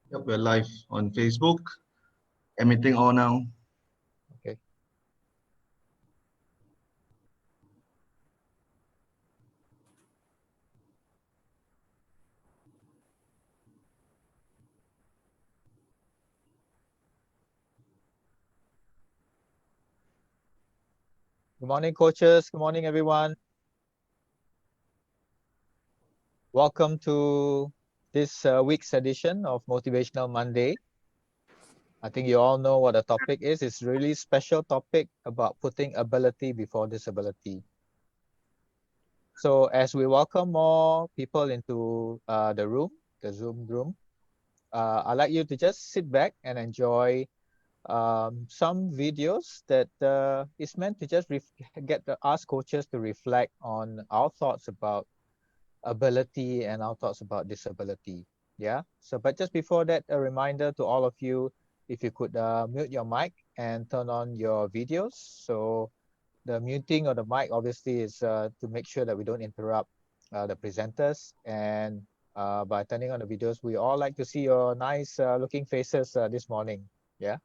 Yep, we're live on Facebook. Emitting all now. Okay. Good morning, coaches. Good morning, everyone. Welcome to this week's edition of Motivational Monday. I think you all know what the topic is. It's a really special topic about putting ability before disability. So as we welcome more people into the Zoom room, I'd like you to just sit back and enjoy some videos that is meant to just get us coaches to reflect on our thoughts about ability and our thoughts about disability. Yeah. So, but just before that, a reminder to all of you, if you could mute your mic and turn on your videos. So the muting of the mic obviously is to make sure that we don't interrupt the presenters. And by turning on the videos, we all like to see your nice looking faces this morning. Yeah.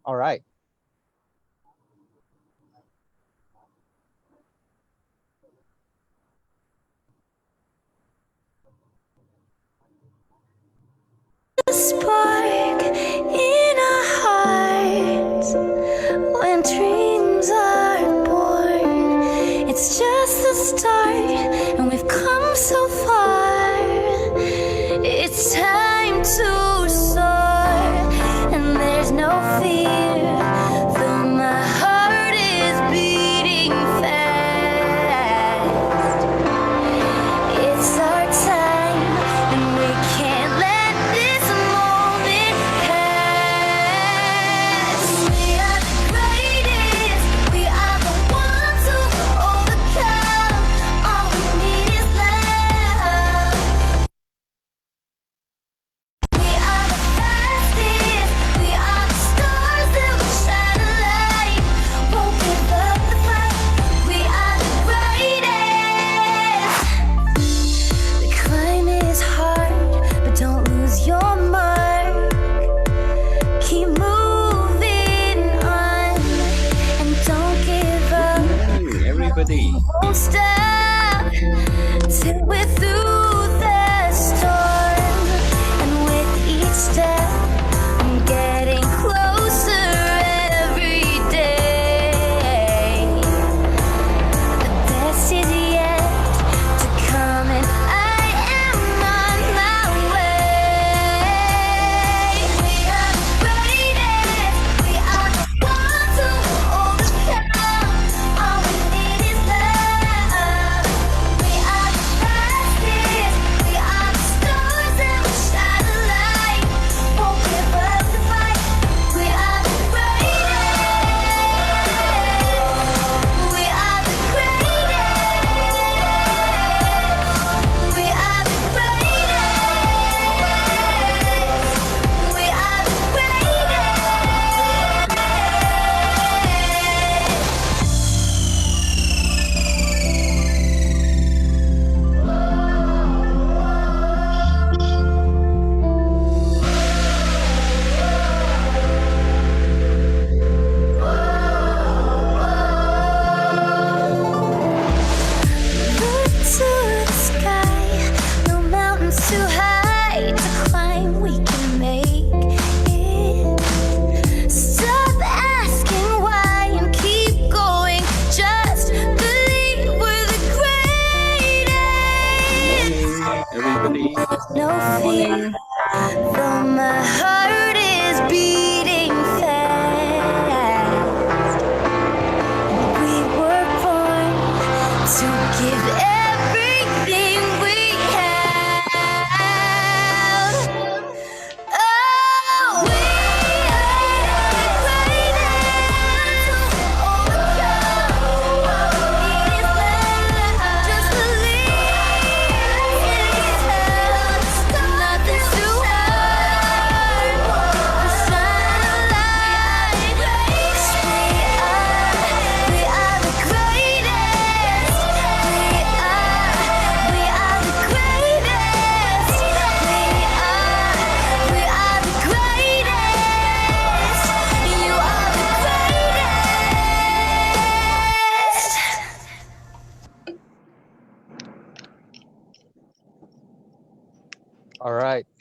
All right. Spark in our hearts when dreams are born. It's just the start, and we've come so far. It's time to soar, and there's no fear. Though my heart is beating fast, it's our time, and we can't let this moment pass. We are the greatest. We are the ones who overcome. All we need is love. We are the fastest. We are the stars that will shine a light. Won't give up the fight. We are the greatest. The climb is hard, but don't lose your mark. Keep moving on and don't give up. Hello, everybody. Won't stop till we're through the storm. And with each step, I'm getting closer every day. The best is yet to come, and I am on my way. We are the greatest. We are the ones who overcome. All we need is love.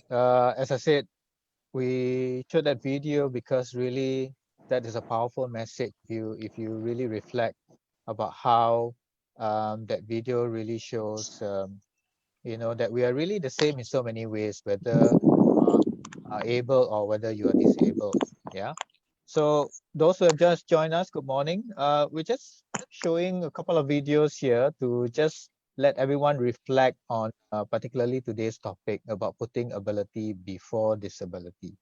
as I said, we showed that video because really that is a powerful message. If you really reflect about how that video really shows, that we are really the same in so many ways, whether you are able or whether you are disabled. Yeah. So those who have just joined us, good morning. We're just showing a couple of videos here to just let everyone reflect on particularly today's topic about putting ability before disability.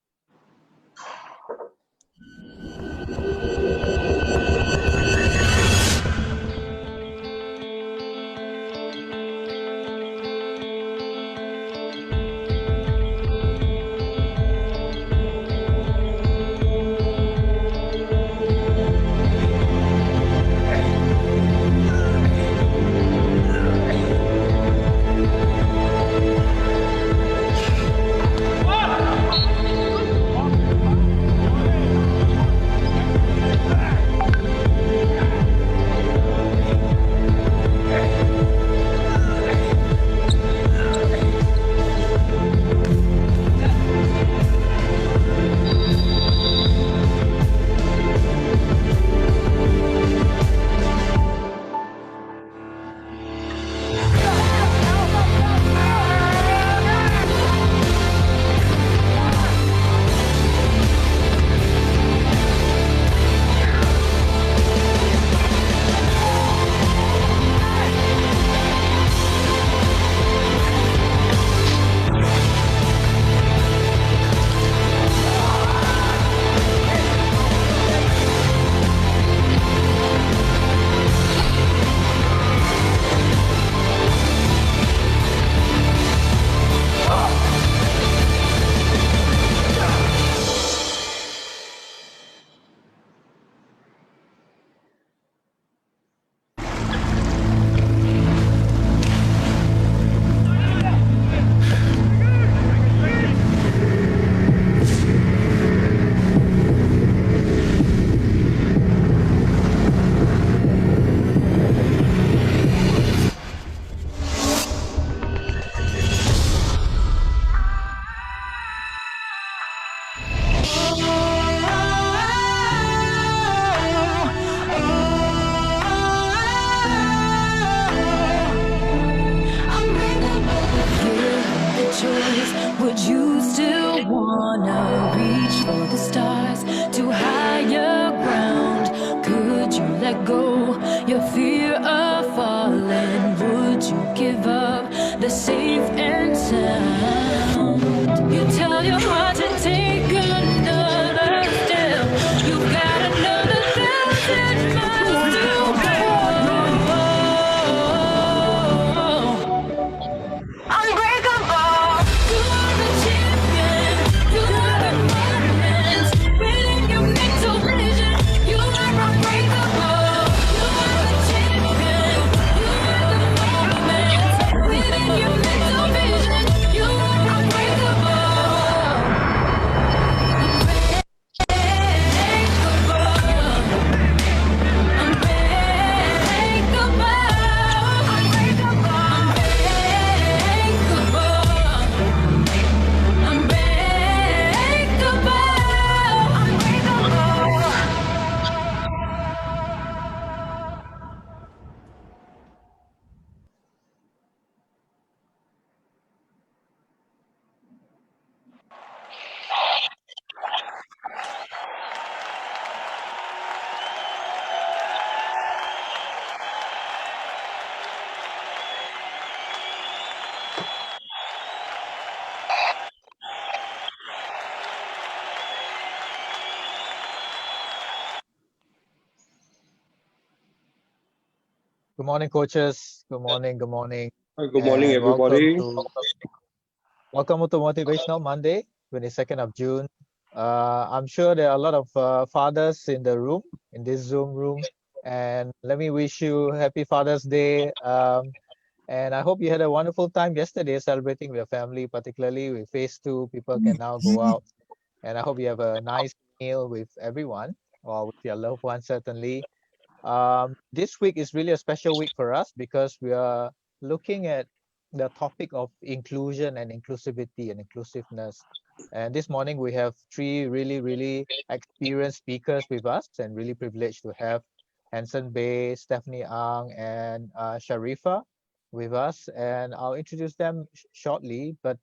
Would you still wanna reach for the stars to higher ground? Could you let go your fear of falling? Would you give up the safe and sound? You tell your heart to take another step. You've got another 1,000 miles to go. Unbreakable. You are the champion. You are the moment. Reading your mental vision. You are unbreakable. You are the champion. You are the moment. Reading your mental vision. You are unbreakable. Good morning, coaches. Good morning. Good morning. Good morning, And everybody. welcome to Motivational Monday, 22nd of June. I'm sure there are a lot of fathers in the room, in this Zoom room. And let me wish you happy Father's Day. And I hope you had a wonderful time yesterday celebrating with your family, particularly with phase 2. People can now go out. And I hope you have a nice meal with everyone or with your loved ones, certainly. This week is really a special week for us because we are looking at the topic of inclusion and inclusivity and inclusiveness. And this morning we have three really experienced speakers with us, and really privileged to have Hanson Bay, Stephanie Ang, and Sharifa with us. And I'll introduce them shortly, but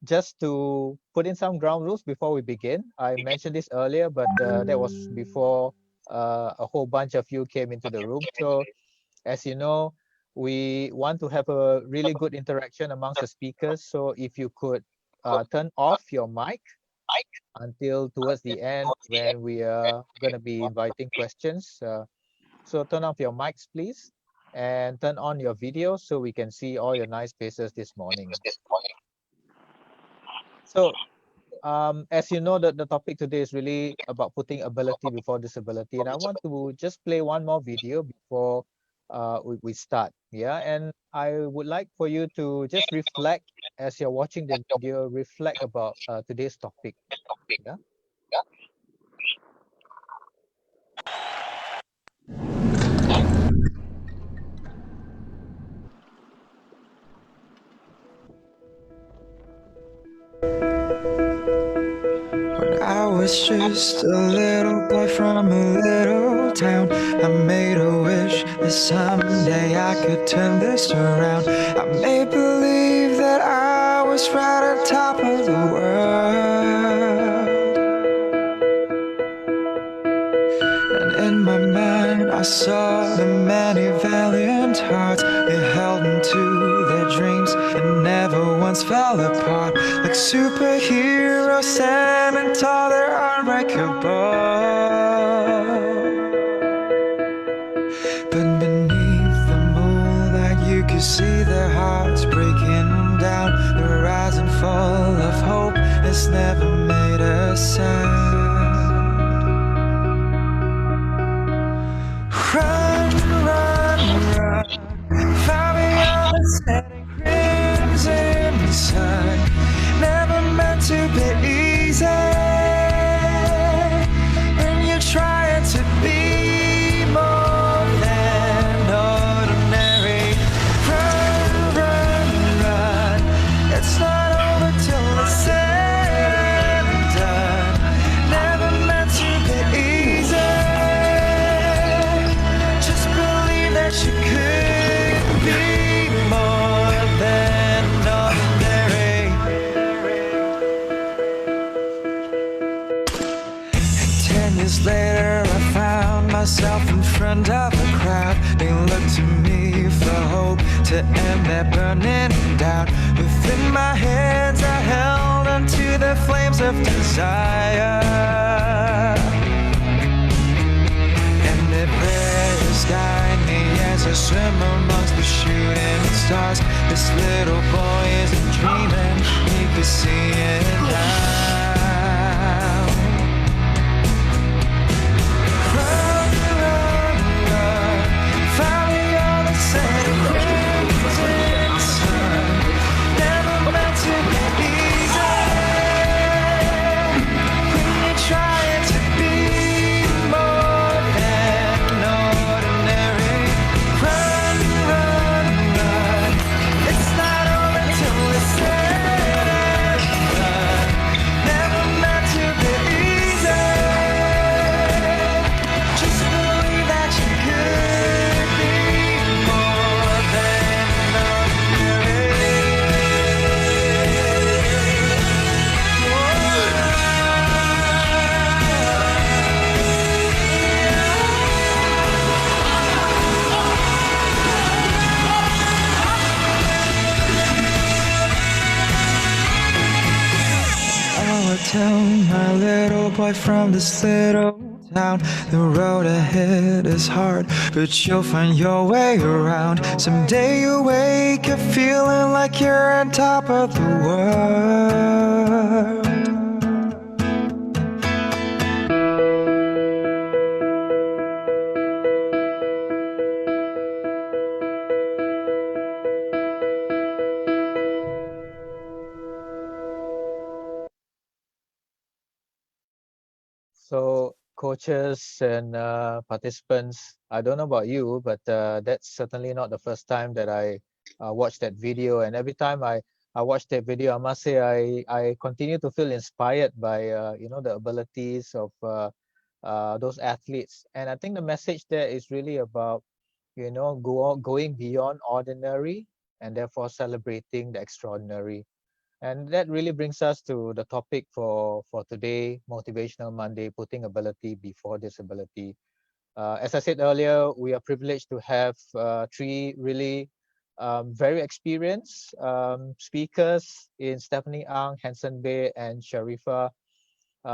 just to put in some ground rules before we begin. I mentioned this earlier, but that was before a whole bunch of you came into the room. So as you know, we want to have a really good interaction amongst the speakers. So if you could turn off your mic until towards the end when we are going to be inviting questions. So turn off your mics, please, and turn on your video so we can see all your nice faces this morning. So as you know, the topic today is really about putting ability before disability. And I want to just play one more video before we start. Yeah, and I would like for you to just reflect as you're watching the video, reflect about today's topic. Yeah. When I was just a little boy from a little town, I made a wish that someday I could turn this around. I made believe that I was right on top of the world. And in my mind I saw the many valiant hearts. They held into their dreams and never once fell apart. Like superheroes standing tall, they're unbreakable. But beneath the moonlight you could see their hearts breaking down. The rise and fall of hope has never made a sound. Run, run, run, far beyond the setting crimson sun. Never meant to be easy when you're trying to be more than ordinary. Run, run, run, it's not over till it's said and done. Never meant to be easy. Just believe that you could be more than ordinary. 10 years later I found myself in front of a crowd. They looked to me for hope to end their burning down. Within my hands I held onto the flames of desire. And their prayers guide me as I swim amongst the shooting stars. This little boy isn't dreaming, he could see it now. Run, run, run, far beyond the setting crimson sun. Never meant to be easy when you're trying to be more than ordinary. Run, run, run, it's not over till it's said and done. Never meant to be easy. Just believe that you could be more than ordinary. I would tell my little boy from this little town, the road ahead is hard, but you'll find your way around. Someday you'll wake up feeling like you're on top of the world. So coaches and participants, I don't know about you, but that's certainly not the first time that I watched that video, and every time I watch that video, I must say I continue to feel inspired by the abilities of those athletes. And I think the message there is really about going beyond ordinary and therefore celebrating the extraordinary. And that really brings us to the topic for today, Motivational Monday, putting ability before disability. As I said earlier, we are privileged to have three really very experienced speakers in Stephanie Ang, Hanson Bay, and Sharifa.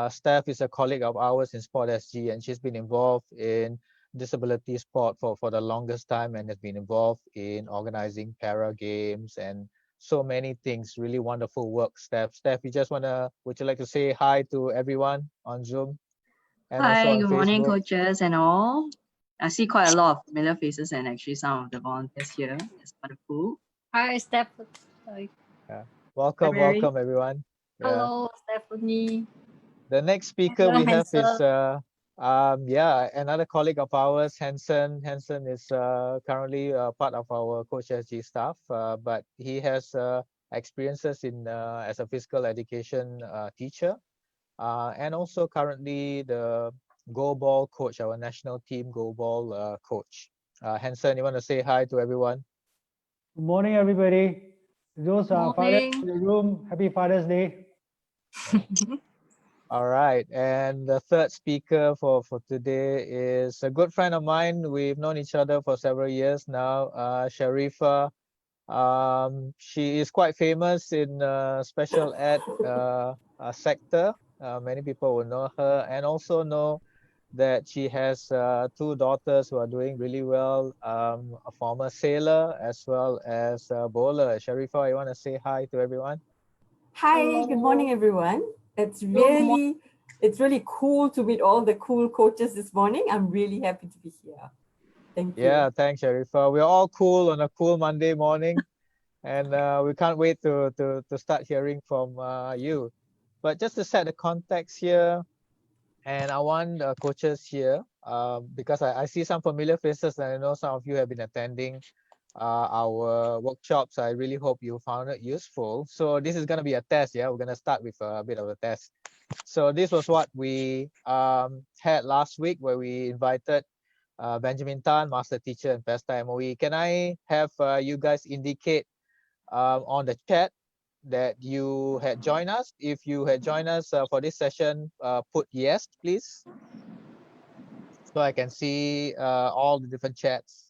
Steph is a colleague of ours in Sport SG, and she's been involved in disability sport for the longest time and has been involved in organizing para games and so many things. Really wonderful work, Steph. Steph, would you like to say hi to everyone on Zoom and also Hi, on good morning, Facebook? coaches and all. I see quite a lot of familiar faces and actually some of the volunteers here. It's wonderful. Hi, Stephanie. Welcome, Mary. welcome everyone. Yeah. Hello, Stephanie. The next speaker Hello, we have is Hanson. another colleague of ours, Hanson. Hanson is currently part of our Coach SG staff, but he has experiences in as a physical education teacher, and also currently the goalball coach, our national team goalball coach. Hanson, you want to say hi to everyone? Good morning, everybody. Those are fathers Morning. in the room. Happy Father's Day. All right, and the third speaker for today is a good friend of mine. We've known each other for several years now, Sharifa. She is quite famous in special ed sector. Many people will know her and also know that she has two daughters who are doing really well, a former sailor as well as a bowler. Sharifa, you want to say hi to everyone? Hi, good morning, everyone. It's really cool to meet all the cool coaches this morning. I'm really happy to be here. Thank you. Yeah, thanks, Sharifa. We're all cool on a cool Monday morning, and we can't wait to start hearing from you. But just to set the context here, and I want coaches here, because I see some familiar faces, and I know some of you have been attending our workshops. I really hope you found it useful. So this is going to be a test. Yeah, we're going to start with a bit of a test. So this was what we had last week, where we invited Benjamin Tan, master teacher in PESTA MOE. Can I have you guys indicate on the chat that you had joined us? If you had joined us for this session, put yes, please, so I can see all the different chats.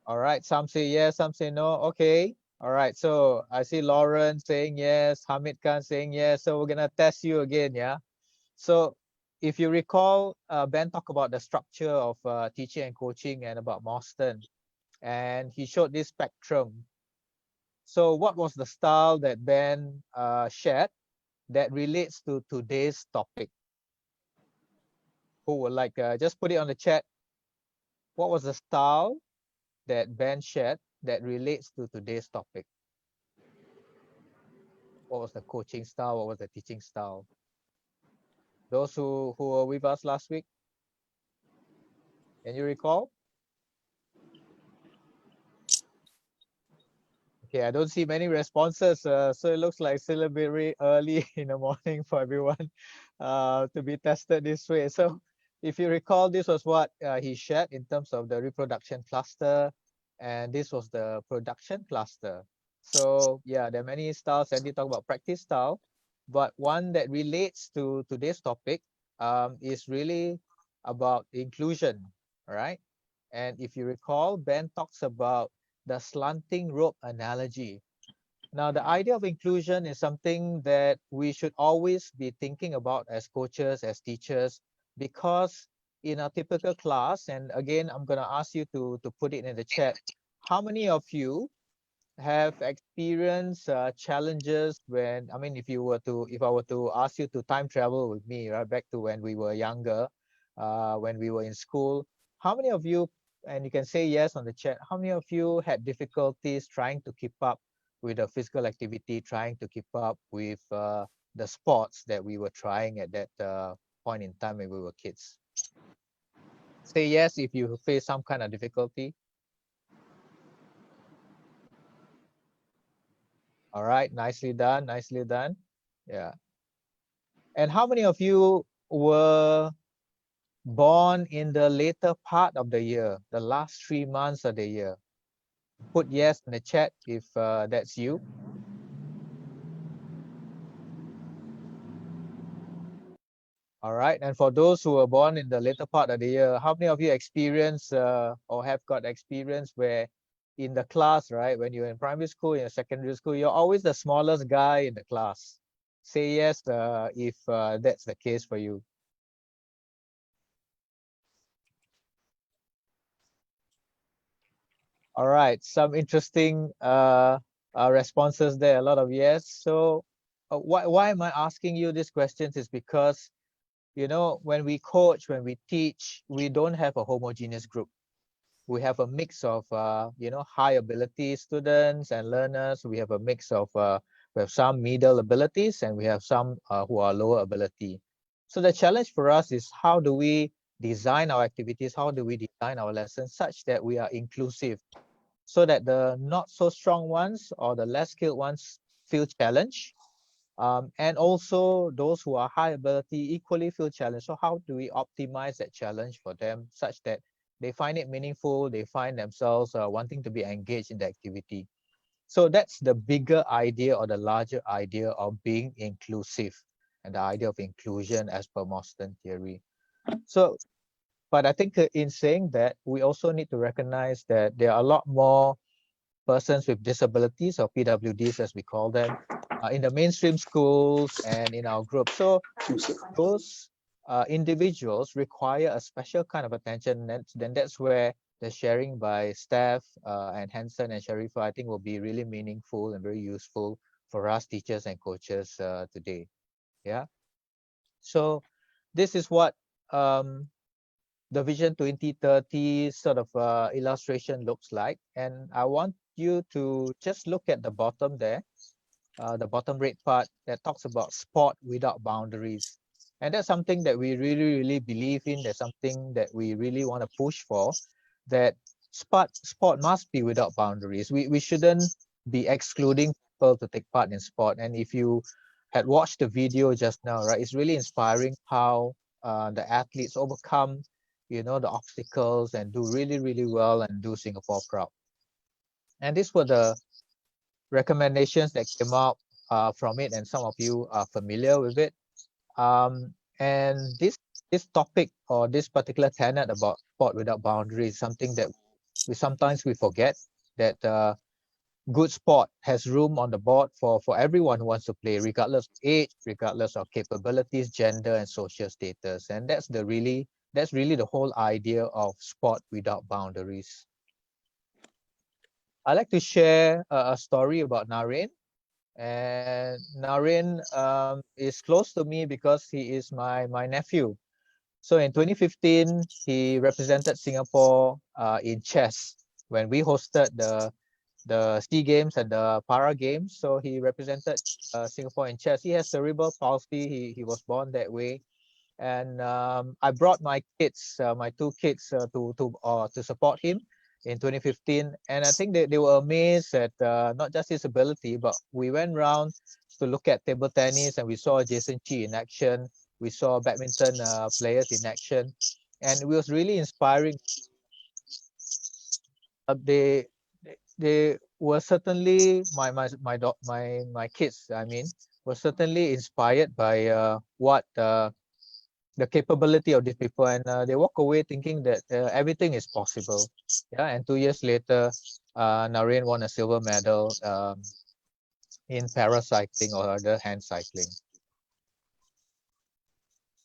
All right, some say yes, some say no. Okay. All right, so I see Lauren saying yes, Hamid Khan saying yes. So we're gonna test you again, yeah? So if you recall, Ben talked about the structure of teaching and coaching and about Mostyn, and he showed this spectrum. So what was the style that Ben shared that relates to today's topic? Who would like, just put it on the chat. What was the style that Ben shared that relates to today's topic? What was the coaching style? What was the teaching style? Those who were with us last week, can you recall? Okay, I don't see many responses, so it looks like still a bit very early in the morning for everyone to be tested this way. So if you recall, this was what he shared in terms of the reproduction cluster, and this was the production cluster. So yeah, there are many styles, and they talk about practice style, but one that relates to today's topic is really about inclusion, all right? And if you recall, Ben talks about the slanting rope analogy. Now, the idea of inclusion is something that we should always be thinking about as coaches, as teachers, because in a typical class, and again, I'm going to ask you to put it in the chat, how many of you have experienced challenges when, I mean, if I were to ask you to time travel with me, right, back to when we were younger, when we were in school, how many of you, and you can say yes on the chat, how many of you had difficulties trying to keep up with the physical activity, trying to keep up with the sports that we were trying at that point in time when we were kids? say yes if you face some kind of difficulty. All right, nicely done, nicely done. Yeah. And how many of you were born in the later part of the year, the last 3 months of the year? Put yes in the chat if that's you. All right, and for those who were born in the later part of the year, how many of you experience or have got experience where in the class, right, when you're in primary school, in secondary school, you're always the smallest guy in the class? Say yes if that's the case for you. All right, some interesting responses there, a lot of yes. So why am I asking you these questions is because, you know, when we coach, when we teach, we don't have a homogeneous group. We have a mix of, you know, high ability students and learners. We have a mix of, we have some middle abilities and we have some who are lower ability. So the challenge for us is how do we design our activities? How do we design our lessons such that we are inclusive so that the not so strong ones or the less skilled ones feel challenged? And also those who are high ability equally feel challenged. So how do we optimize that challenge for them such that they find it meaningful, they find themselves wanting to be engaged in the activity? So that's the bigger idea or the larger idea of being inclusive and the idea of inclusion as per Mostyn theory. So, but I think in saying that, we also need to recognize that there are a lot more persons with disabilities, or PwDs as we call them, in the mainstream schools and in our group. So those individuals require a special kind of attention, and then that's where the sharing by Steph and Hanson and Sharifa, I think, will be really meaningful and very useful for us teachers and coaches today. Yeah. So this is what the Vision 2030 sort of illustration looks like. And I want you to just look at the bottom there, the bottom red part that talks about sport without boundaries. And that's something that we really believe in. That's something that we really want to push for, that sport must be without boundaries. We shouldn't be excluding people to take part in sport. And if you had watched the video just now, right, it's really inspiring how the athletes overcome, you know, the obstacles and do really well and do Singapore proud. And these were the recommendations that came out from it, and some of you are familiar with it. And this topic or this particular tenet about sport without boundaries is something that sometimes we forget, that good sport has room on the board for everyone who wants to play, regardless of age, regardless of capabilities, gender, and social status. And that's really the whole idea of sport without boundaries. I'd like to share a story about Naren. And Naren is close to me because he is my nephew. So in 2015, he represented Singapore in chess when we hosted the SEA Games and the Para Games. So he represented Singapore in chess. He has cerebral palsy. He was born that way. And I brought my kids, my two kids, to support him in 2015. And I think they were amazed at not just his ability, but we went around to look at table tennis and we saw Jason Chi in action. We saw badminton players in action. And it was really inspiring. They were certainly, my kids, I mean, were certainly inspired by what the capability of these people, and they walk away thinking that everything is possible. Yeah, and 2 years later, Naren won a silver medal in paracycling or other hand cycling.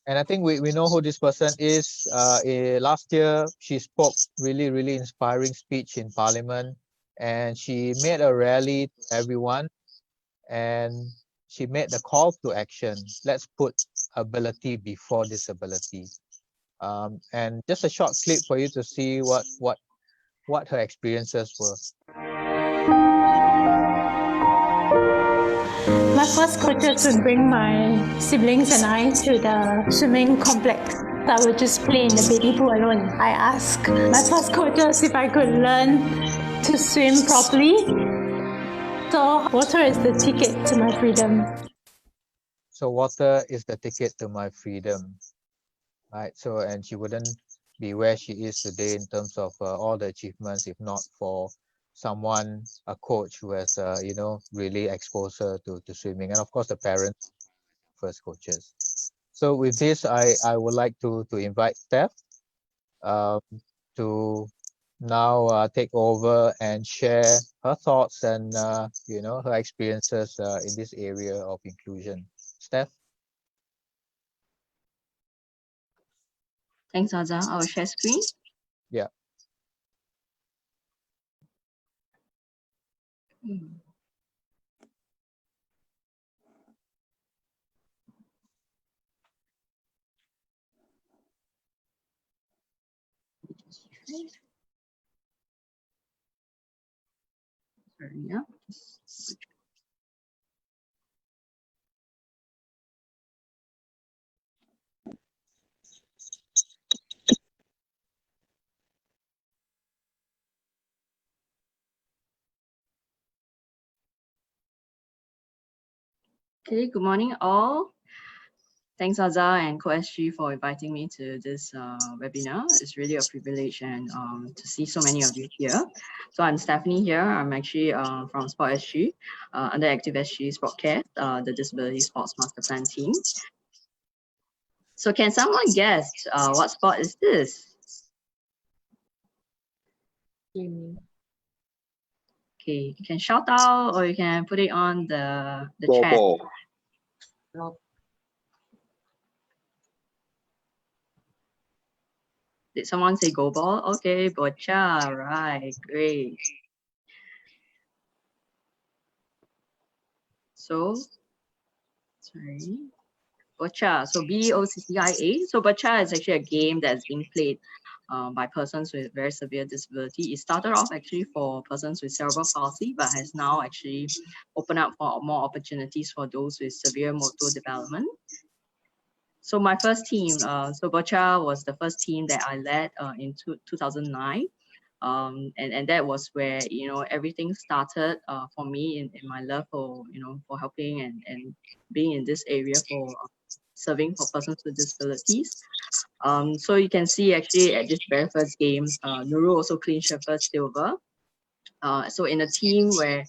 And I think we know who this person is. Last year, she spoke really inspiring speech in Parliament, and she made a rally to everyone, and she made the call to action. Let's put ability before disability. And just a short clip for you to see what her experiences were. My first coaches would bring my siblings and I to the swimming complex I would just play in the baby pool alone. I asked my first coaches if I could learn to swim properly. So water is the ticket to my freedom. So water is the ticket to my freedom, right? So, and she wouldn't be where she is today in terms of all the achievements, if not for someone, a coach who has, really exposed her to swimming. And of course, the parents, first coaches. So with this, I would like to invite Steph to now take over and share her thoughts and, her experiences in this area of inclusion. Steph? Thanks, Azhar. I will share screen. Yeah. Sorry, yeah. Okay, good morning all. Thanks Azhar and CoSG for inviting me to this webinar. It's really a privilege and to see so many of you here. So I'm Stephanie here. I'm actually from Sport SG, under Active SG Sportcast, the Disability Sports Master Plan team. So can someone guess what sport is this? Okay, you can shout out or you can put it on the chat. Did someone say go ball? Okay, boccia, right, great. So, sorry, boccia, so B-O-C-C-I-A. So boccia is actually a game that's being played by persons with very severe disability. It started off actually for persons with cerebral palsy, but has now actually opened up for more opportunities for those with severe motor development. So my first team, so boccia was the first team that I led in 2009. And that was where, everything started for me in my love for, for helping and being in this area for serving for persons with disabilities. So you can see actually at this very first game, Nurul also clinched her first silver. So in a team where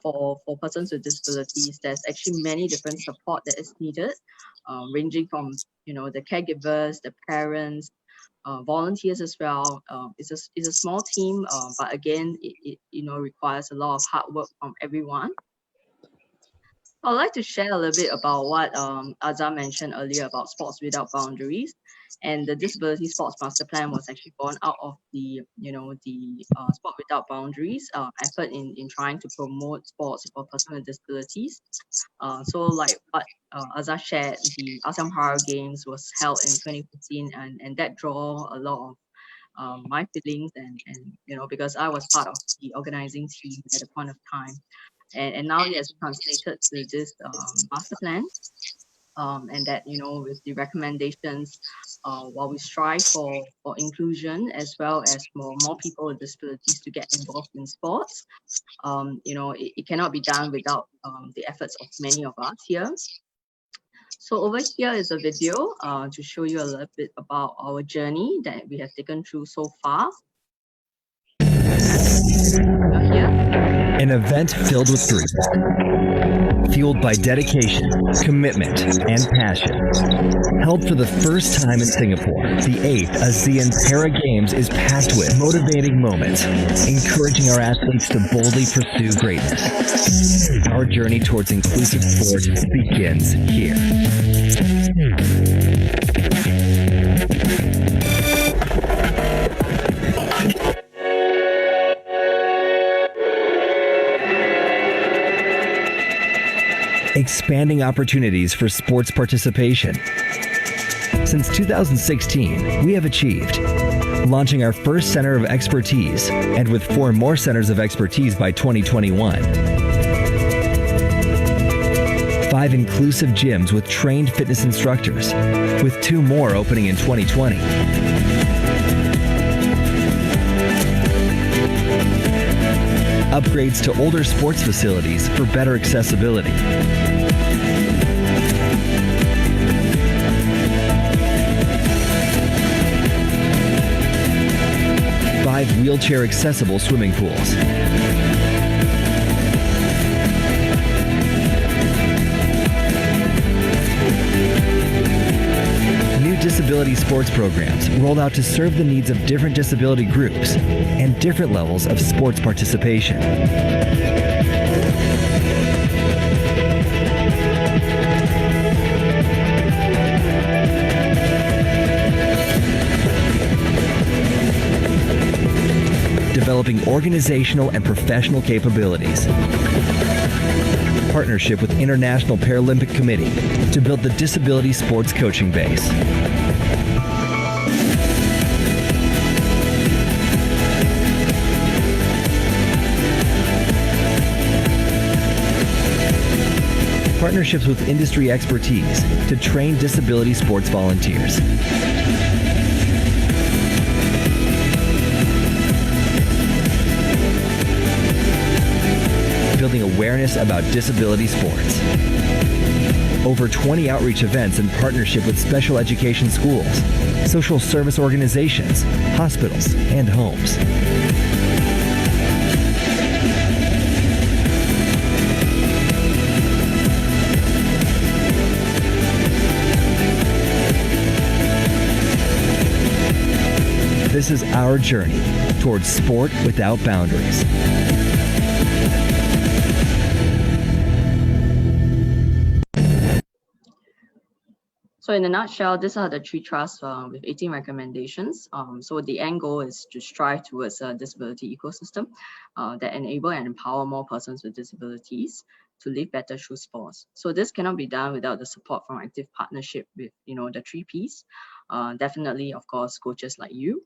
for persons with disabilities, there's actually many different support that is needed, ranging from, the caregivers, the parents, volunteers as well. It's a small team, but again, it requires a lot of hard work from everyone. I'd like to share a little bit about what Azhar mentioned earlier about Sports Without Boundaries, and the Disability Sports Master Plan was actually born out of the Sport Without Boundaries effort in trying to promote sports for persons with disabilities. So like what Azhar shared, the ASEAN Para Games was held in 2015, and that draw a lot of my feelings and because I was part of the organizing team at the point of time. And now it has translated to this master plan, and that with the recommendations, while we strive for inclusion as well as more people with disabilities to get involved in sports, it cannot be done without the efforts of many of us here. So over here is a video to show you a little bit about our journey that we have taken through so far. Here. An event filled with dreams, fueled by dedication, commitment, and passion. Held for the first time in Singapore, the 8th ASEAN Para Games is packed with motivating moments, encouraging our athletes to boldly pursue greatness. Our journey towards inclusive sport begins here. Expanding opportunities for sports participation. Since 2016, we have achieved launching our first Center of Expertise, and with 4 more Centers of Expertise by 2021. 5 inclusive gyms with trained fitness instructors, with 2 more opening in 2020. Upgrades to older sports facilities for better accessibility. Five wheelchair-accessible swimming pools. New disability sports programs rolled out to serve the needs of different disability groups and different levels of sports participation. Developing organizational and professional capabilities. Partnership with International Paralympic Committee to build the disability sports coaching base. Partnerships with industry expertise to train disability sports volunteers. Building awareness about disability sports. Over 20 outreach events in partnership with special education schools, social service organizations, hospitals, and homes. This is our journey towards sport without boundaries. So in a nutshell, these are the 3 trusts with 18 recommendations. So the end goal is to strive towards a disability ecosystem that enable and empower more persons with disabilities to live better through sports. So this cannot be done without the support from active partnership with, the 3 Ps. Definitely, of course, coaches like you.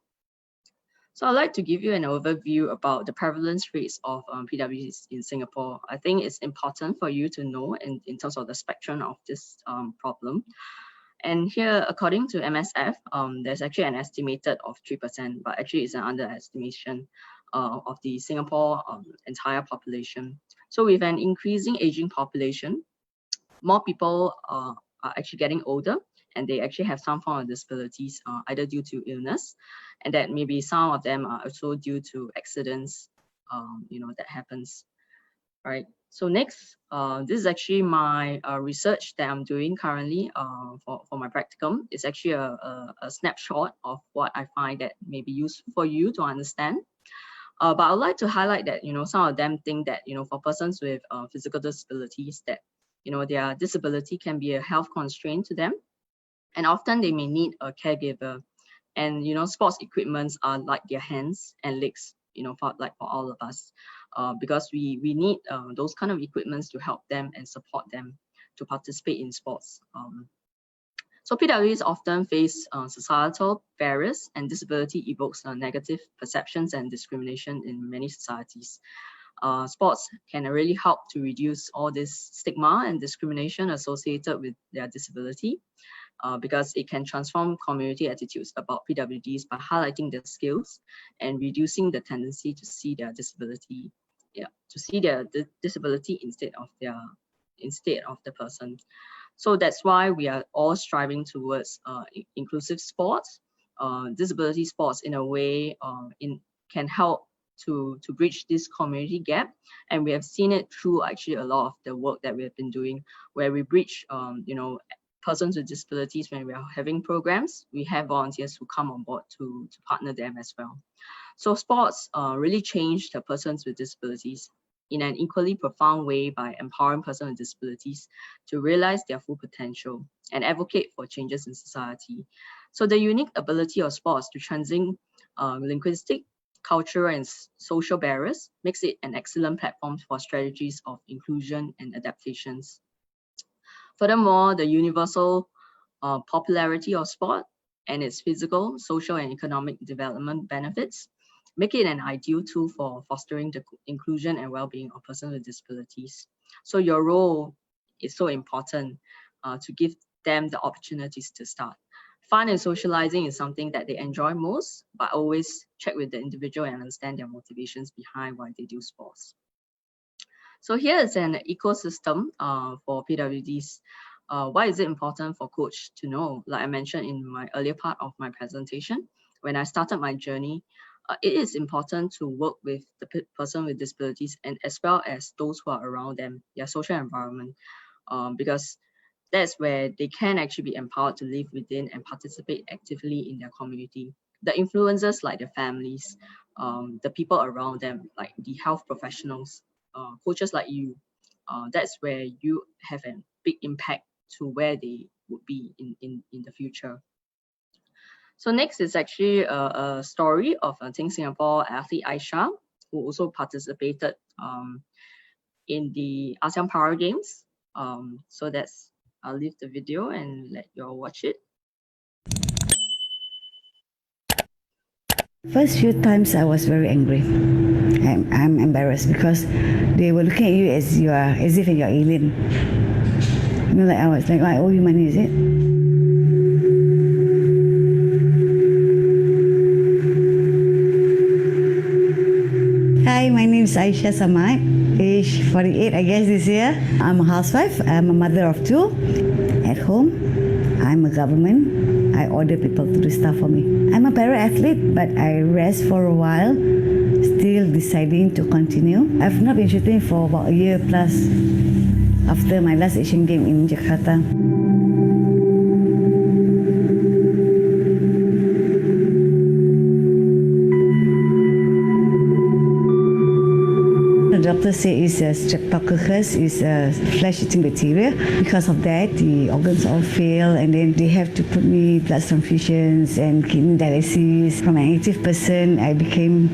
So I'd like to give you an overview about the prevalence rates of PwDs in Singapore. I think it's important for you to know in terms of the spectrum of this problem. And here, according to MSF, there's actually an estimated of 3%, but actually it's an underestimation of the Singapore entire population. So with an increasing aging population, more people are actually getting older, and they actually have some form of disabilities, either due to illness, and that maybe some of them are also due to accidents, that happens, right? So next, this is actually my research that I'm doing currently for my practicum. It's actually a snapshot of what I find that may be useful for you to understand. But I'd like to highlight that, some of them think that, for persons with physical disabilities, that, their disability can be a health constraint to them. And often they may need a caregiver. And, sports equipments are like their hands and legs, for all of us, because we need those kind of equipments to help them and support them to participate in sports. So PwDs often face societal barriers, and disability evokes negative perceptions and discrimination in many societies. Sports can really help to reduce all this stigma and discrimination associated with their disability. Because it can transform community attitudes about PwDs by highlighting their skills and reducing the tendency to see their disability, disability instead of the person. So that's why we are all striving towards inclusive sports. Disability sports, in a way, can help to bridge this community gap, and we have seen it through actually a lot of the work that we have been doing, where we bridge, persons with disabilities. When we are having programs, we have volunteers who come on board to partner them as well. So sports really change the persons with disabilities in an equally profound way by empowering persons with disabilities to realize their full potential and advocate for changes in society. So the unique ability of sports to transcend linguistic, cultural, and social barriers makes it an excellent platform for strategies of inclusion and adaptations. Furthermore, the universal popularity of sport and its physical, social, and economic development benefits make it an ideal tool for fostering the inclusion and well-being of persons with disabilities. So your role it's so important to give them the opportunities to start. Fun and socializing is something that they enjoy most, but always check with the individual and understand their motivations behind why they do sports. So here is an ecosystem for PwDs. Why is it important for coach to know? Like I mentioned in my earlier part of my presentation, when I started my journey, it is important to work with the person with disabilities and as well as those who are around them, their social environment, because that's where they can actually be empowered to live within and participate actively in their community. The influencers like their families, the people around them, like the health professionals, coaches like you, that's where you have a big impact to where they would be in the future. So next is actually a story of a Team Singapore athlete Aisha, who also participated in the ASEAN Para Games. So I'll leave the video and let you all watch it. First few times I was very angry. I'm embarrassed because they were looking at you as if you're alien. You know, like I was like, I owe you money, is it? Hi, my name is Aisha Samad, age 48 I guess this year. I'm a housewife, I'm a mother of 2 at home. I'm a government, I order people to do stuff for me. I'm a para-athlete, but I rest for a while, still deciding to continue. I've not been shooting for about a year plus after my last Asian game in Jakarta. The doctor said it's a streptococcus, it's a flesh-eating bacteria. Because of that, the organs all fail, and then they have to put me blood transfusions and kidney dialysis. From an active person, I became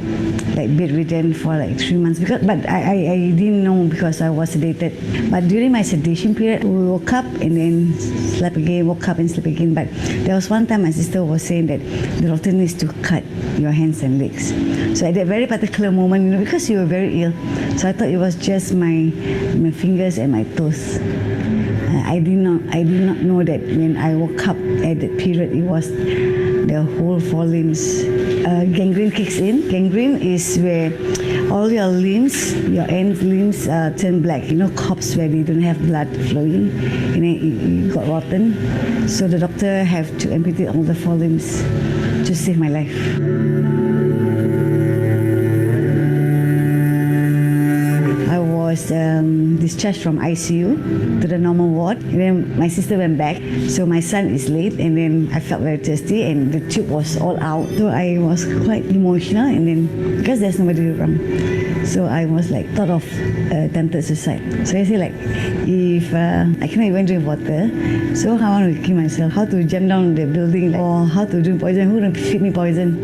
like bedridden for like 3 months. But I didn't know because I was sedated. But during my sedation period, we woke up and then slept again, woke up and slept again. But there was one time my sister was saying that the doctor needs to cut your hands and legs. So at that very particular moment, you know, because you were very ill, so I thought it was just my fingers and my toes. I did not know that when I woke up at that period, it was the whole 4 limbs. Gangrene kicks in. Gangrene is where all your limbs, your end limbs turn black. You know, corpse where they don't have blood flowing, and then it got rotten. So the doctor have to amputate all the 4 limbs to save my life. Was discharged from ICU to the normal ward, and then my sister went back, so my son is late, and then I felt very thirsty and the tube was all out, so I was quite emotional, and then because there's nobody around, so I was like thought of attempted suicide. So I say like, if I cannot even drink water, so how I want to kill myself, how to jump down the building, or how to drink poison, who will feed me poison?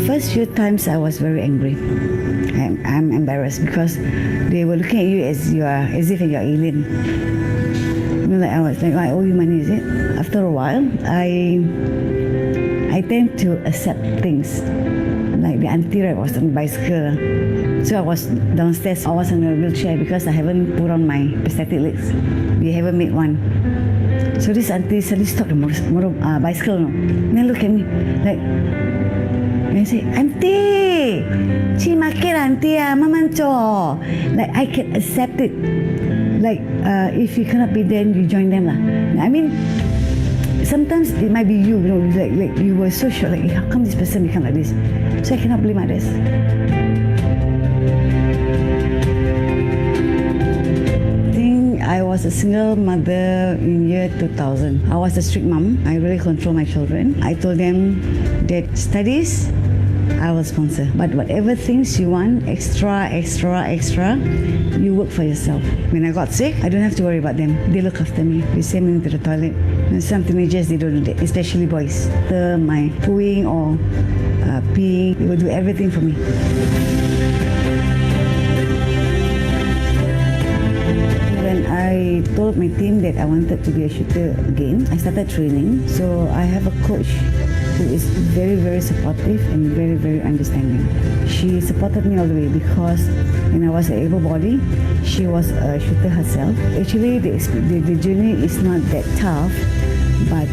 First few times I was very angry. I'm embarrassed because they were looking at you as if you're alien. You know, like I was like, I owe you money, is it? After a while, I tend to accept things. Like the auntie right, was on a bicycle. So I was downstairs, I was in a wheelchair because I haven't put on my prosthetic legs. We haven't made one. So this auntie suddenly stopped the bicycle. And then look at me like, and I say, Auntie, she market auntie, mamancho. Like I can accept it. Like if you cannot be there, you join them lah. I mean, sometimes it might be you know, like you were so shocked, like how come this person become like this? So I cannot blame others. I was a single mother in year 2000. I was a strict mom. I really control my children. I told them that studies, I will sponsor. But whatever things you want, extra, you work for yourself. When I got sick, I don't have to worry about them. They look after me. They send me to the toilet. And some teenagers, they don't do that, especially boys. After my pooing or peeing, they will do everything for me. I told my team that I wanted to be a shooter again. I started training, so I have a coach who is very, very supportive and very, very understanding. She supported me all the way because when I was an able-bodied, she was a shooter herself. Actually, the journey is not that tough, but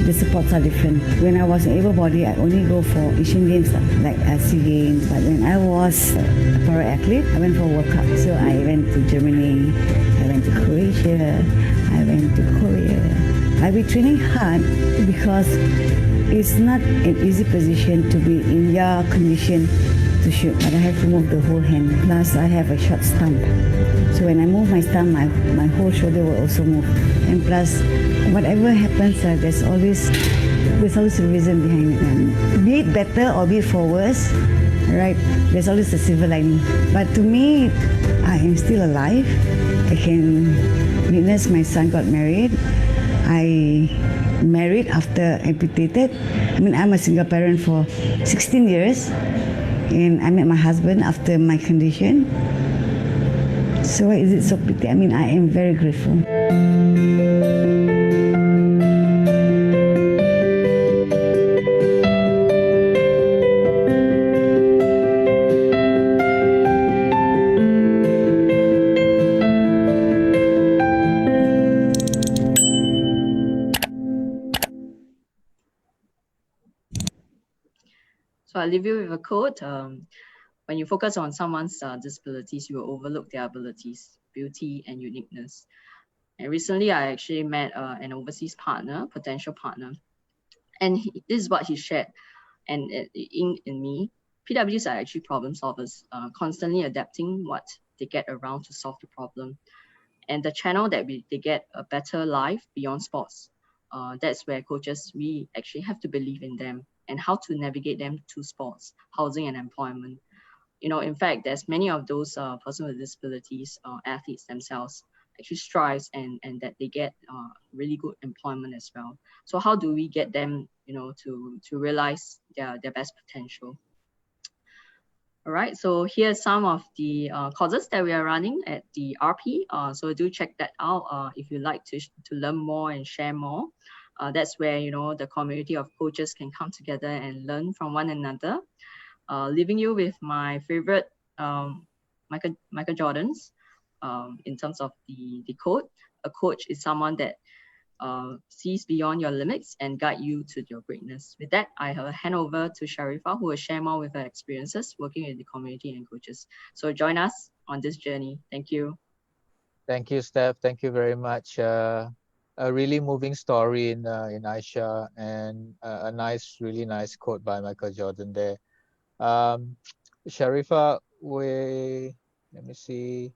the supports are different. When I was able-bodied, I only go for Asian Games, like SEA Games. But when I was a para-athlete, I went for World Cup. So I went to Germany, I went to Croatia, I went to Korea. I've been training hard because it's not an easy position to be in your condition to shoot, but I have to move the whole hand. Plus, I have a short stump. So when I move my stump, my whole shoulder will also move. And plus, whatever happens, there's always a reason behind it. And be it better or be it for worse, right? There's always a silver lining. But to me, I am still alive. I can witness my son got married. I married after amputated. I mean, I'm a single parent for 16 years. And I met my husband after my condition. So why is it so pretty? I mean, I am very grateful. So I'll leave you with a quote. When you focus on someone's disabilities, you will overlook their abilities, beauty, and uniqueness. And recently, I actually met an overseas partner, potential partner, and this is what he shared. And in me, PwDs are actually problem solvers, constantly adapting what they get around to solve the problem. And the channel that they get a better life beyond sports. That's where coaches, we actually have to believe in them and how to navigate them to sports, housing, and employment. You know, in fact, there's many of those persons with disabilities, athletes themselves, actually strives and that they get really good employment as well. So how do we get them, you know, to realize their best potential? All right, so here's some of the courses that we are running at the RP. So do check that out if you'd like to learn more and share more. That's where, you know, the community of coaches can come together and learn from one another. Leaving you with my favorite Michael Jordan's in terms of the quote. A coach is someone that sees beyond your limits and guide you to your greatness. With that, I will hand over to Sharifa, who will share more with her experiences working with the community and coaches. So join us on this journey. Thank you. Thank you, Steph. Thank you very much. A really moving story in Aisha, and a really nice quote by Michael Jordan there. Sharifa, let me see.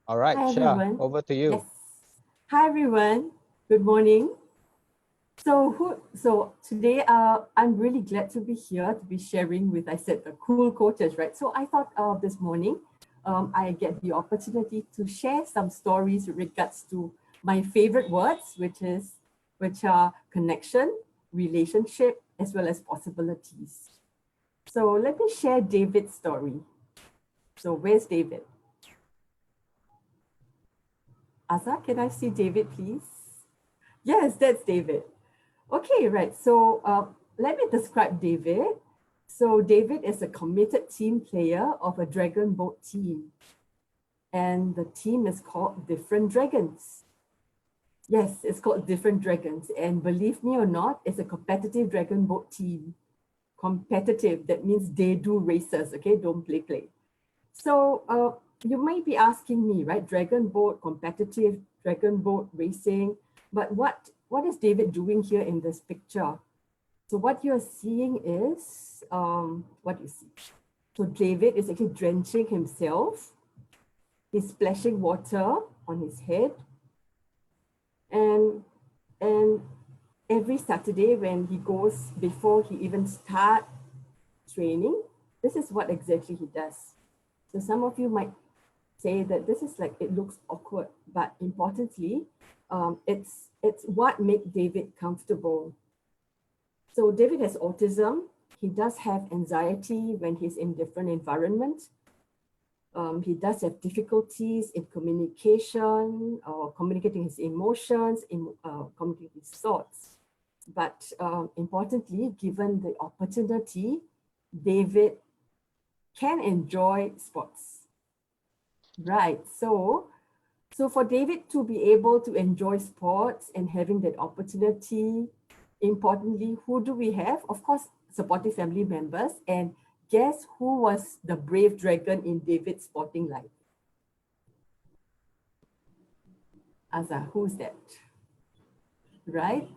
All right, Hi, Shah, everyone. over to you. Yes. Hi, everyone. Good morning. So today, I'm really glad to be here to be sharing with, I said, the cool coaches, right? So I thought this morning, I get the opportunity to share some stories with regards to my favorite words, which are connection, relationship, as well as possibilities. So let me share David's story. So where's David? Asa, can I see David, please? Yes, that's David. Okay, right. So let me describe David. So David is a committed team player of a dragon boat team. And the team is called Different Dragons. Yes, it's called Different Dragons. And believe me or not, it's a competitive dragon boat team. Competitive, that means they do races, okay? Don't play. So you might be asking me, right? Dragon boat, competitive, dragon boat racing. But what is David doing here in this picture? So what you're seeing is, what you see. So David is actually drenching himself. He's splashing water on his head. And every Saturday when he goes, before he even start training, this is what exactly he does. So some of you might say that this is like, it looks awkward, but importantly, it's what makes David comfortable. So David has autism. He does have anxiety when he's in different environments. He does have difficulties in communication or communicating his emotions, communicating his thoughts. But importantly, given the opportunity, David can enjoy sports. Right, so for David to be able to enjoy sports and having that opportunity, importantly, who do we have? Of course, supportive family members. And guess who was the brave dragon in David's sporting life? Azza, who's that? Right?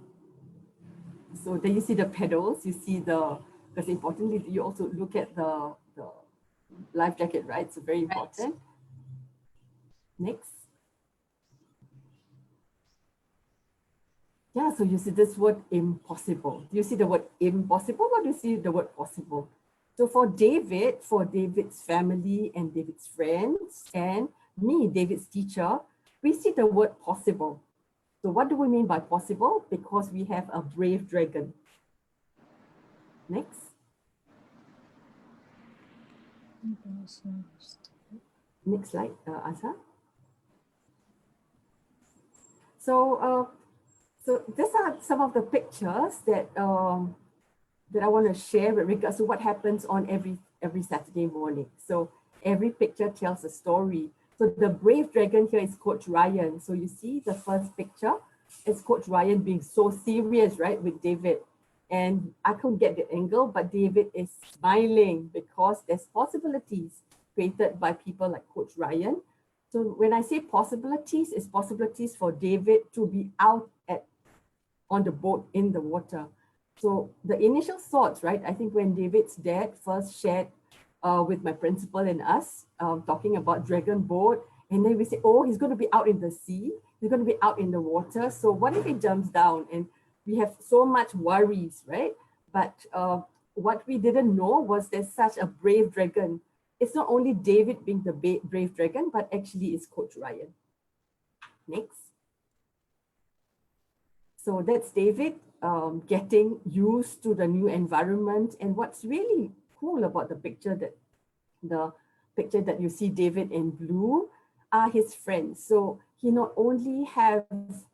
So then you see the pedals, you see because importantly, you also look at the life jacket, right? So very important. Next. Yeah, so you see this word impossible. Do you see the word impossible or do you see the word possible? So for David's family and David's friends and me, David's teacher, we see the word possible. So what do we mean by possible? Because we have a brave dragon. Next. Next slide, Asa. So these are some of the pictures that that I want to share with regards to what happens on every Saturday morning. So every picture tells a story. So the brave dragon here is Coach Ryan. So you see the first picture is Coach Ryan being so serious, right, with David. And I couldn't get the angle, but David is smiling because there's possibilities created by people like Coach Ryan. So when I say possibilities, it's possibilities for David to be out on the boat in the water. So the initial thoughts, right? I think when David's dad first shared with my principal and us talking about dragon boat, and then we say, oh, he's going to be out in the sea. He's going to be out in the water. So what if he jumps down? And we have so much worries, right? But what we didn't know was there's such a brave dragon. It's not only David being the brave dragon, but actually it's Coach Ryan. Next. So that's David getting used to the new environment. And what's really cool about the picture that you see David in blue are his friends. So he not only has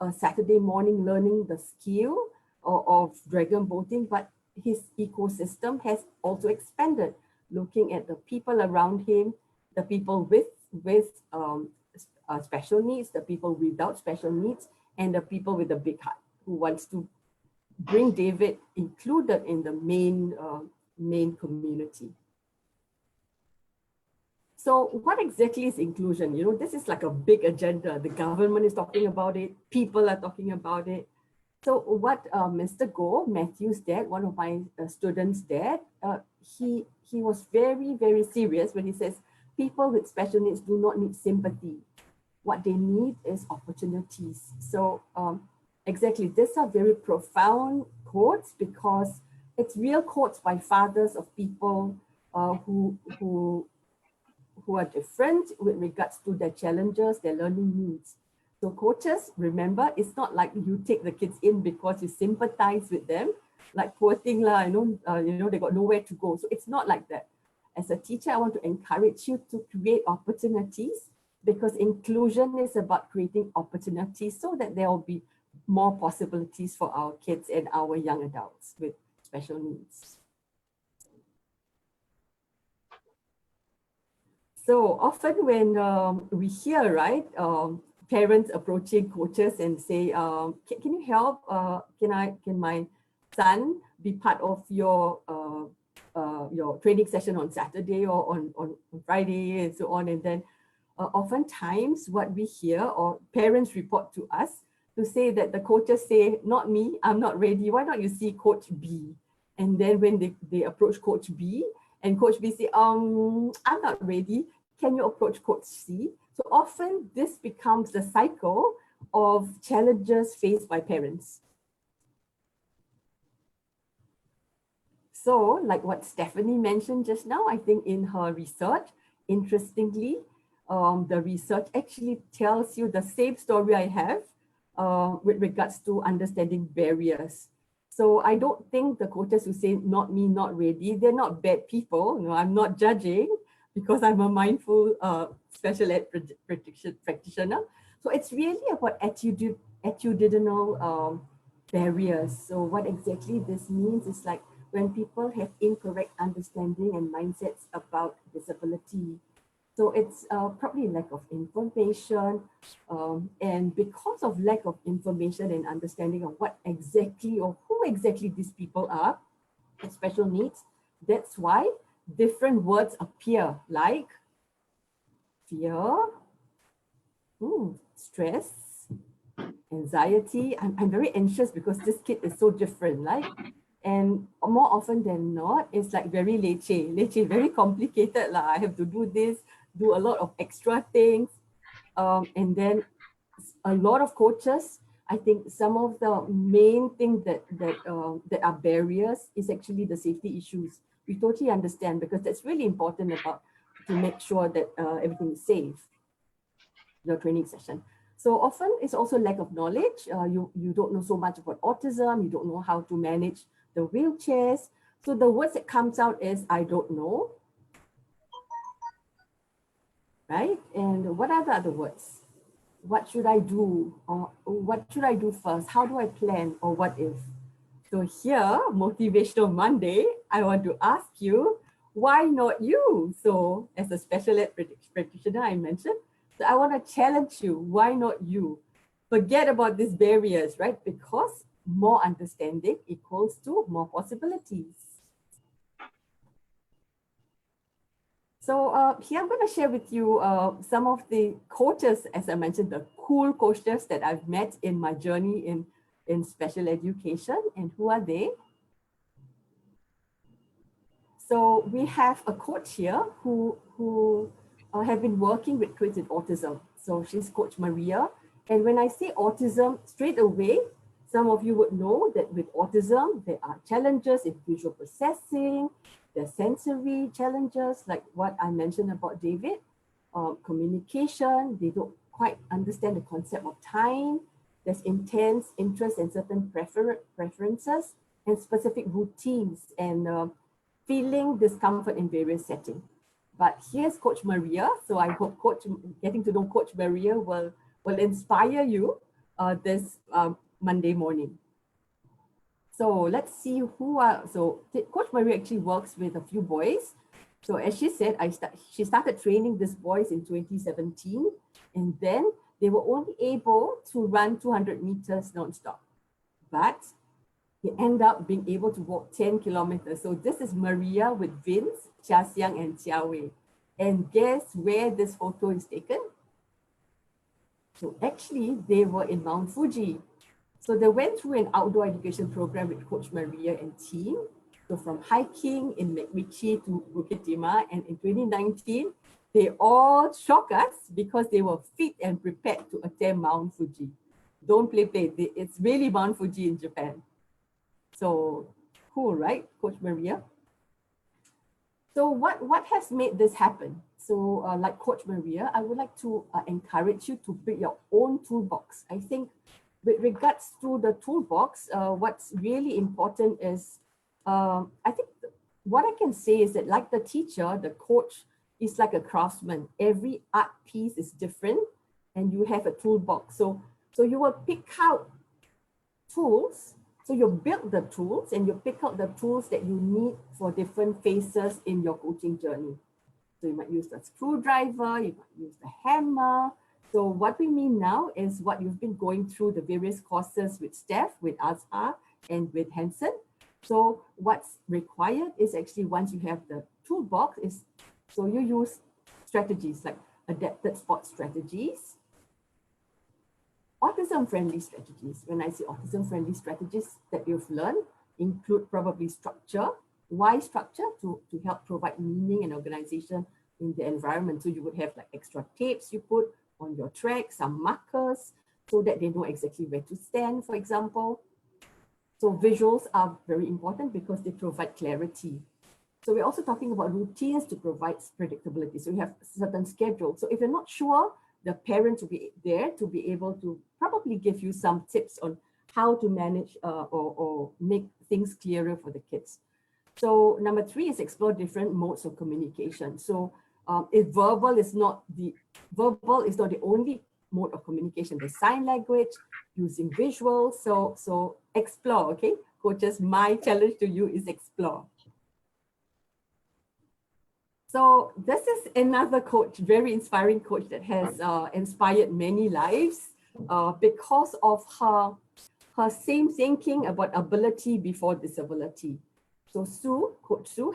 a Saturday morning learning the skill of dragon boating, but his ecosystem has also expanded, looking at the people around him, the people with special needs, the people without special needs, and the people with a big heart who wants to bring David included in the main community. So what exactly is inclusion? You know, this is like a big agenda. The government is talking about it. People are talking about it. So what Mr. Goh, Matthew's dad, one of my students' dad, he was very, very serious when he says people with special needs do not need sympathy. What they need is opportunities. So exactly, these are very profound quotes because it's real quotes by fathers of people who are different with regards to their challenges, their learning needs. So coaches, remember, it's not like you take the kids in because you sympathize with them, like poor thing lah, they got nowhere to go. So it's not like that. As a teacher, I want to encourage you to create opportunities because inclusion is about creating opportunities so that there will be more possibilities for our kids and our young adults with special needs. So often when we hear, right, parents approaching coaches and say, can you help? Can my son be part of your training session on Saturday or on Friday and so on? And then oftentimes what we hear or parents report to us to say that the coaches say, not me, I'm not ready. Why don't you see Coach B? And then when they approach Coach B and Coach B say, I'm not ready. Can you approach Coach C? So often this becomes the cycle of challenges faced by parents. So like what Stephanie mentioned just now, I think in her research, interestingly, the research actually tells you the same story I have with regards to understanding barriers. So I don't think the coaches who say, not me, not ready, they're not bad people. No, I'm not judging, because I'm a mindful special ed practitioner. So it's really about attitudinal barriers. So what exactly this means is like when people have incorrect understanding and mindsets about disability. So it's probably lack of information, and because of lack of information and understanding of what exactly or who exactly these people are with special needs, that's why different words appear like fear, stress, anxiety. I'm very anxious because this kid is so different, right? And more often than not, it's like very leceh, very complicated lah. I have to do this, do a lot of extra things. And then a lot of coaches, I think some of the main things that are barriers is actually the safety issues. We totally understand because that's really important about to make sure that everything is safe, your training session. So often it's also lack of knowledge. You don't know so much about autism. You don't know how to manage the wheelchairs. So the words that comes out is, I don't know, right? And what are the other words? What should I do? Or what should I do first? How do I plan? Or what if? So here, Motivational Monday, I want to ask you, why not you? So as a special ed practitioner, I mentioned, so I want to challenge you, why not you? Forget about these barriers, right? Because more understanding equals to more possibilities. So here I'm going to share with you some of the coaches, as I mentioned, the cool coaches that I've met in my journey in special education. And who are they? So we have a coach here who have been working with kids with autism. So she's Coach Maria. And when I say autism, straight away, some of you would know that with autism, there are challenges in visual processing, there's sensory challenges, like what I mentioned about David, communication, they don't quite understand the concept of time, there's intense interest in certain preferences and specific routines and feeling discomfort in various settings. But here's Coach Maria. So I hope getting to know Coach Maria will inspire you this Monday morning. So let's see so Coach Maria actually works with a few boys. So as she said, she started training these boys in 2017, and then they were only able to run 200 meters nonstop. But they end up being able to walk 10 kilometers. So this is Maria with Vince, Chia Xiang, and Chia Wei. And guess where this photo is taken? So actually, they were in Mount Fuji. So they went through an outdoor education program with Coach Maria and team. So from hiking in McRitchie to Bukit Timah, and in 2019, they all shocked us because they were fit and prepared to attempt Mount Fuji. Don't play. It's really Mount Fuji in Japan. So cool, right, Coach Maria? So what has made this happen? So like Coach Maria, I would like to encourage you to build your own toolbox. I think with regards to the toolbox, what's really important is, I think what I can say is that like the teacher, the coach is like a craftsman. Every art piece is different and you have a toolbox. So you will pick out tools. So you build the tools and you pick out the tools that you need for different phases in your coaching journey. So you might use the screwdriver, you might use the hammer. So what we mean now is what you've been going through the various courses with Steph, with Azhar, and with Hanson. So what's required is actually once you have the toolbox is, so you use strategies like adapted sport strategies, autism-friendly strategies. When I say autism-friendly strategies that you've learned include probably structure. Why structure? To help provide meaning and organization in the environment. So you would have like extra tapes you put on your track, some markers, so that they know exactly where to stand, for example. So visuals are very important because they provide clarity. So we're also talking about routines to provide predictability. So you have certain schedules. So if you're not sure, the parents will be there to be able to probably give you some tips on how to manage or make things clearer for the kids. So number 3 is explore different modes of communication. So Verbal is not the only mode of communication. There's sign language, using visuals. So explore, okay? Coaches, my challenge to you is explore. So this is another coach, very inspiring coach that has inspired many lives because of her same thinking about ability before disability. So Coach Sue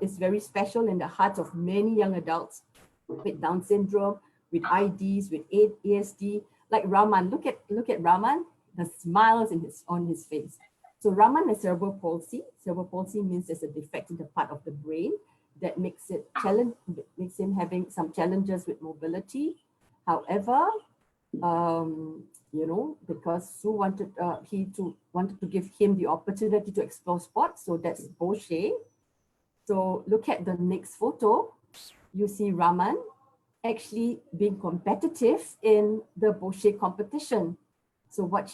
is very special in the hearts of many young adults with Down syndrome, with IDs, with ASD. Like Raman, look at Raman, the smiles on his face. So Raman has cerebral palsy. Cerebral palsy means there's a defect in the part of the brain that makes him having some challenges with mobility. However, because Sue wanted to give him the opportunity to explore sports, so that's Bochet. So look at the next photo. You see Raman actually being competitive in the Bochet competition. So what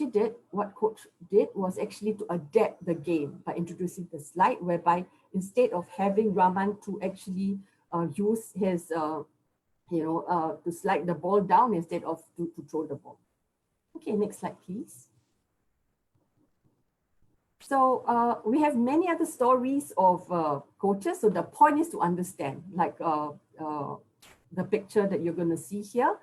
coach did was actually to adapt the game by introducing the slide, whereby instead of having Raman to actually use his, to slide the ball down instead of to throw the ball. Okay, next slide, please. So we have many other stories of coaches. So the point is to understand, like the picture that you're going to see here.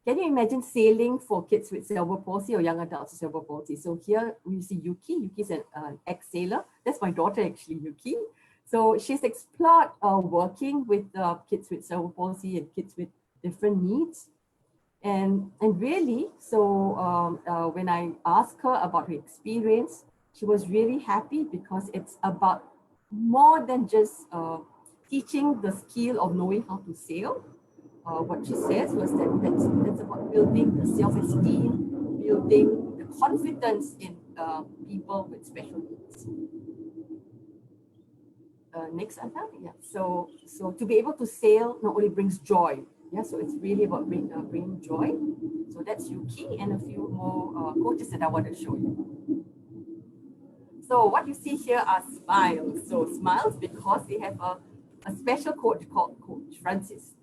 Can you imagine sailing for kids with cerebral palsy or young adults with cerebral palsy? So here we see Yuki. Yuki's an ex-sailor. That's my daughter, actually, Yuki. So she's explored working with kids with cerebral palsy and kids with different needs. And really, so when I asked her about her experience, she was really happy because it's about more than just teaching the skill of knowing how to sail. What she says was that's about building the self-esteem, building the confidence in people with special needs. Next, Anna. Yeah. So to be able to sail not only brings joy. Yeah. So it's really about bringing joy. So that's Yuki and a few more coaches that I want to show you. So what you see here are smiles. So smiles because they have a special coach called Coach Francis.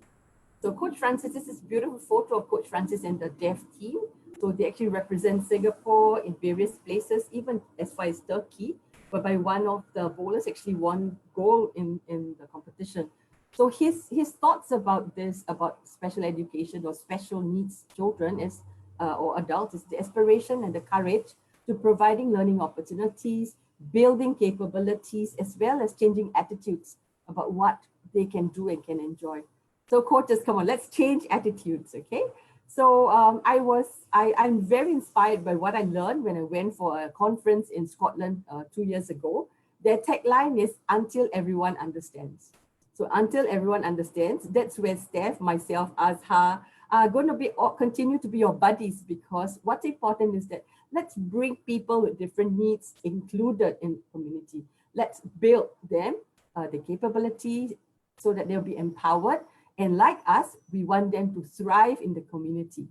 So Coach Francis, this is a beautiful photo of Coach Francis and the deaf team. So they actually represent Singapore in various places, even as far as Turkey, whereby one of the bowlers actually won gold in the competition. So his thoughts about this, about special education or special needs children is or adults, is the aspiration and the courage to providing learning opportunities, building capabilities, as well as changing attitudes about what they can do and can enjoy. So coaches, come on, let's change attitudes, okay? So I'm very inspired by what I learned when I went for a conference in Scotland 2 years ago. Their tagline is "Until everyone understands." So until everyone understands, that's where Steph, myself, Azhar are going to continue to be your buddies, because what's important is that let's bring people with different needs included in the community. Let's build them, the capabilities, so that they'll be empowered. And like us, we want them to thrive in the community.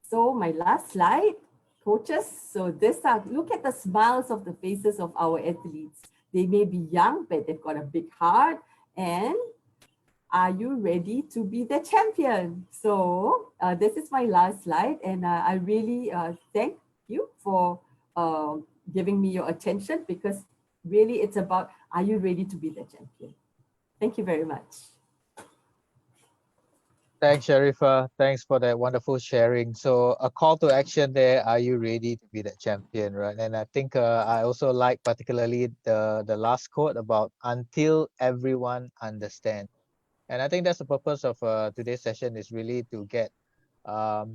So my last slide, coaches. So look at the smiles of the faces of our athletes. They may be young, but they've got a big heart. And are you ready to be the champion? So this is my last slide. And I really thank you for giving me your attention, because really it's about, are you ready to be the champion? Thank you very much. Thanks, Sharifa. Thanks for that wonderful sharing. So a call to action there, are you ready to be the champion, right? And I think I also like particularly the last quote about until everyone understands. And I think that's the purpose of today's session, is really to get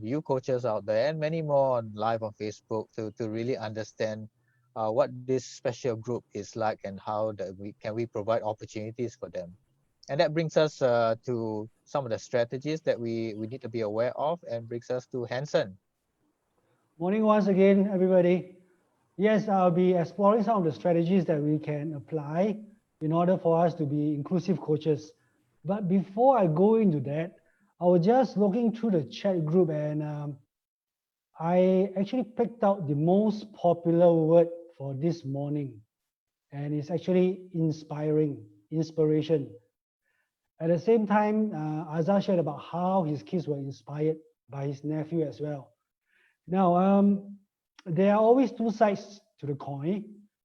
you coaches out there and many more on live on Facebook to really understand what this special group is like and how we provide opportunities for them. And that brings us to some of the strategies that we need to be aware of, and brings us to Hanson. Morning once again, everybody. Yes, I'll be exploring some of the strategies that we can apply in order for us to be inclusive coaches. But before I go into that, I was just looking through the chat group, and I actually picked out the most popular word for this morning. And it's actually inspiring. inspiration. At the same time, Azhar shared about how his kids were inspired by his nephew as well. Now, there are always two sides to the coin,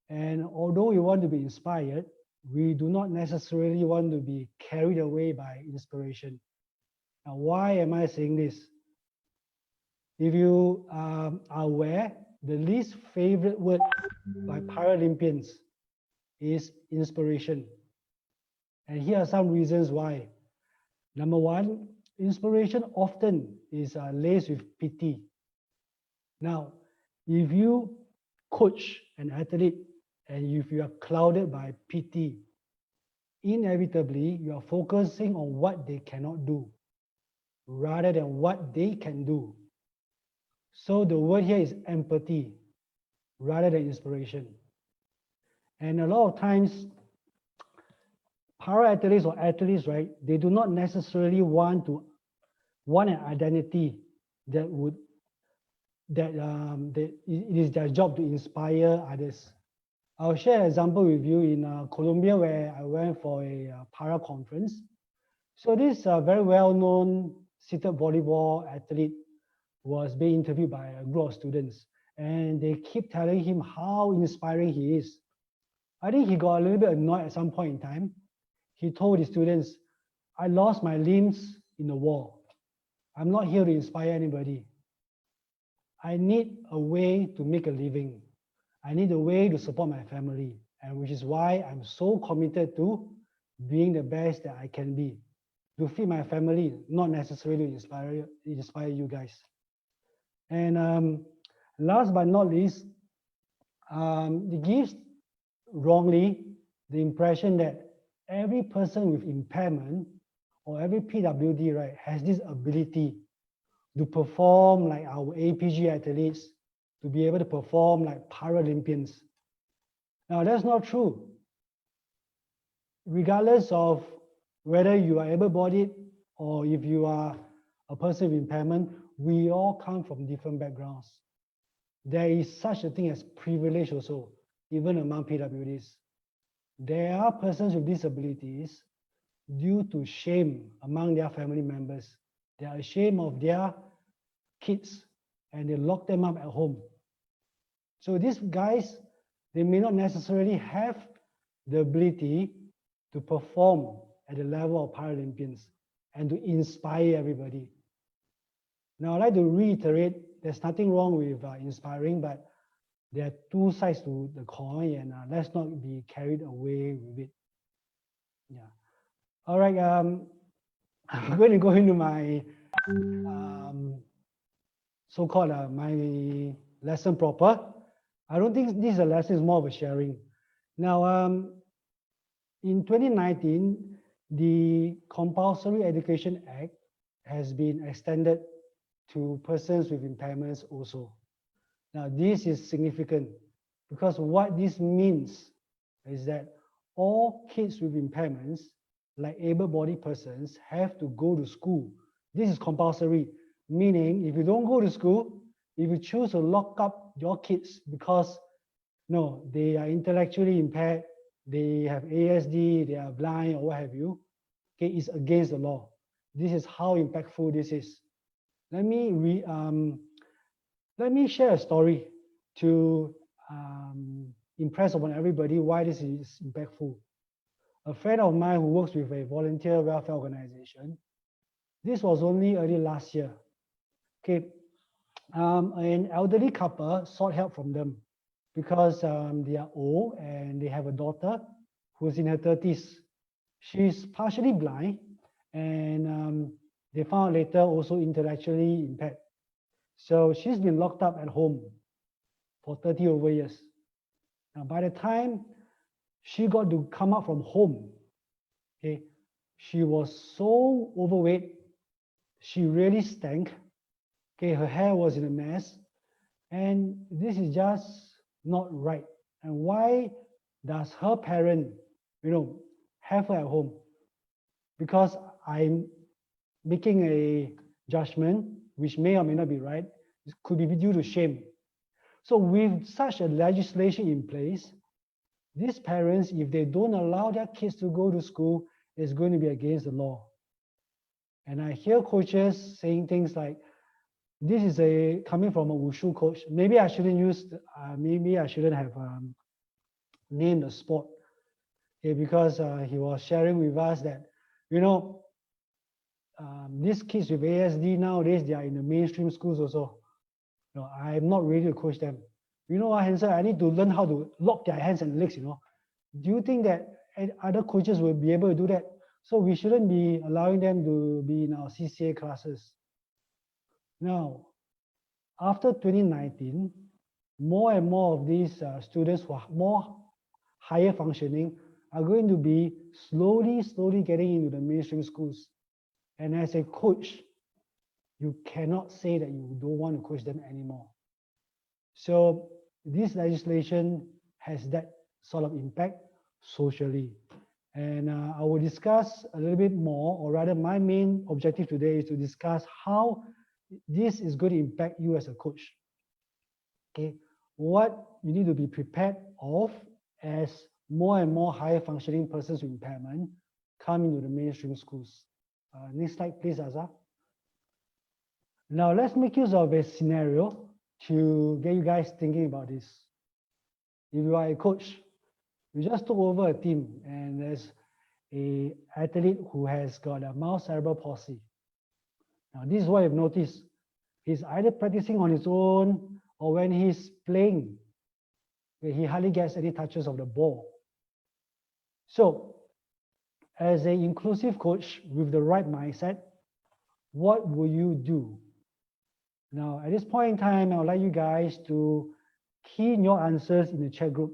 and although we want to be inspired, we do not necessarily want to be carried away by inspiration. Now, why am I saying this? If you are aware, the least favorite word by Paralympians is inspiration. And here are some reasons why. Number one, inspiration often is laced with pity. Now, if you coach an athlete and if you are clouded by pity, inevitably you are focusing on what they cannot do rather than what they can do. So the word here is empathy rather than inspiration. And a lot of times, para-athletes or athletes, right, they do not necessarily want an identity that it is their job to inspire others. I'll share an example with you in Colombia, where I went for a para conference. So this very well-known seated volleyball athlete was being interviewed by a group of students, and they keep telling him how inspiring he is. I think he got a little bit annoyed at some point in time. He told his students, I lost my limbs in the war. I'm not here to inspire anybody. I need a way to make a living. I need a way to support my family, and which is why I'm so committed to being the best that I can be, to feed my family, not necessarily to inspire you guys. And last but not least, it gives wrongly the impression that every person with impairment or every PwD, right, has this ability to perform like our APG athletes, to be able to perform like Paralympians. Now, that's not true. Regardless of whether you are able-bodied or if you are a person with impairment, we all come from different backgrounds. There is such a thing as privilege also, even among PwDs. There are persons with disabilities due to shame among their family members. They are ashamed of their kids and they lock them up at home. So these guys, they may not necessarily have the ability to perform at the level of Paralympians and to inspire everybody. Now, I'd like to reiterate, there's nothing wrong with inspiring, but there are two sides to the coin, and let's not be carried away with it. Yeah. All right. I'm going to go into my so-called my lesson proper. I don't think this is a lesson, it's more of a sharing. Now, in 2019, the Compulsory Education Act has been extended to persons with impairments also. Now, this is significant because what this means is that all kids with impairments, like able-bodied persons, have to go to school. This is compulsory, meaning if you don't go to school, if you choose to lock up your kids because no, they are intellectually impaired, they have ASD, they are blind, or what have you, okay, it's against the law. This is how impactful this is. Let me share a story to impress upon everybody why this is impactful. A friend of mine who works with a volunteer welfare organization, this was only early last year. Okay, an elderly couple sought help from them because they are old and they have a daughter who's in her 30s. She's partially blind and they found later also intellectually impaired. So she's been locked up at home for 30 over years. Now, by the time she got to come out from home, okay, she was so overweight, she really stank. Okay, her hair was in a mess, and this is just not right. And why does her parent, have her at home? Because I'm making a judgment, which may or may not be right. It could be due to shame. So with such a legislation in place, these parents, if they don't allow their kids to go to school, it's going to be against the law. And I hear coaches saying things like, this is coming from a wushu coach. Maybe I shouldn't use, maybe I shouldn't have named the sport. Okay, because he was sharing with us that, these kids with ASD nowadays, they are in the mainstream schools also. I'm not ready to coach them. You know what, Hansel, I need to learn how to lock their hands and legs, Do you think that other coaches will be able to do that? So we shouldn't be allowing them to be in our CCA classes. Now, after 2019, more and more of these students who are more higher functioning are going to be slowly getting into the mainstream schools. And as a coach, you cannot say that you don't want to coach them anymore. So this legislation has that sort of impact socially. And I will discuss a little bit more, or rather my main objective today is to discuss how this is going to impact you as a coach. Okay, what you need to be prepared of as more and more higher functioning persons with impairment come into the mainstream schools. Next slide, please, Azhar. Now let's make use of a scenario to get you guys thinking about this. If you are a coach, you just took over a team and there's an athlete who has got a mild cerebral palsy. Now this is what I've noticed. He's either practicing on his own or when he's playing, he hardly gets any touches of the ball. So as an inclusive coach with the right mindset, what will you do? Now, at this point in time, I would like you guys to key in your answers in the chat group.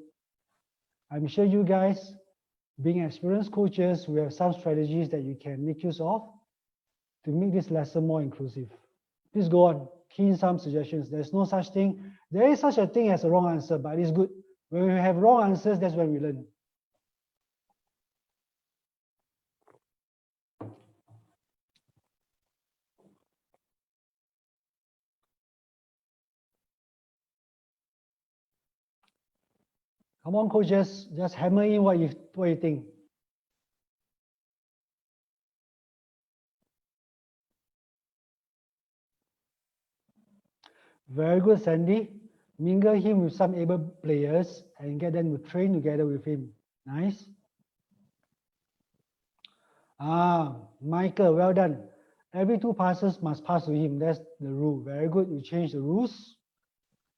I'm sure you guys, being experienced coaches, will have some strategies that you can make use of to make this lesson more inclusive. Please go on, key in some suggestions. There's no such thing. There is such a thing as a wrong answer, but it's good. When we have wrong answers, that's when we learn. Come on, coaches, just hammer in what you think. Very good, Sandy. Mingle him with some able players and get them to train together with him. Nice. Michael, well done. Every 2 passes must pass to him. That's the rule. Very good. You change the rules.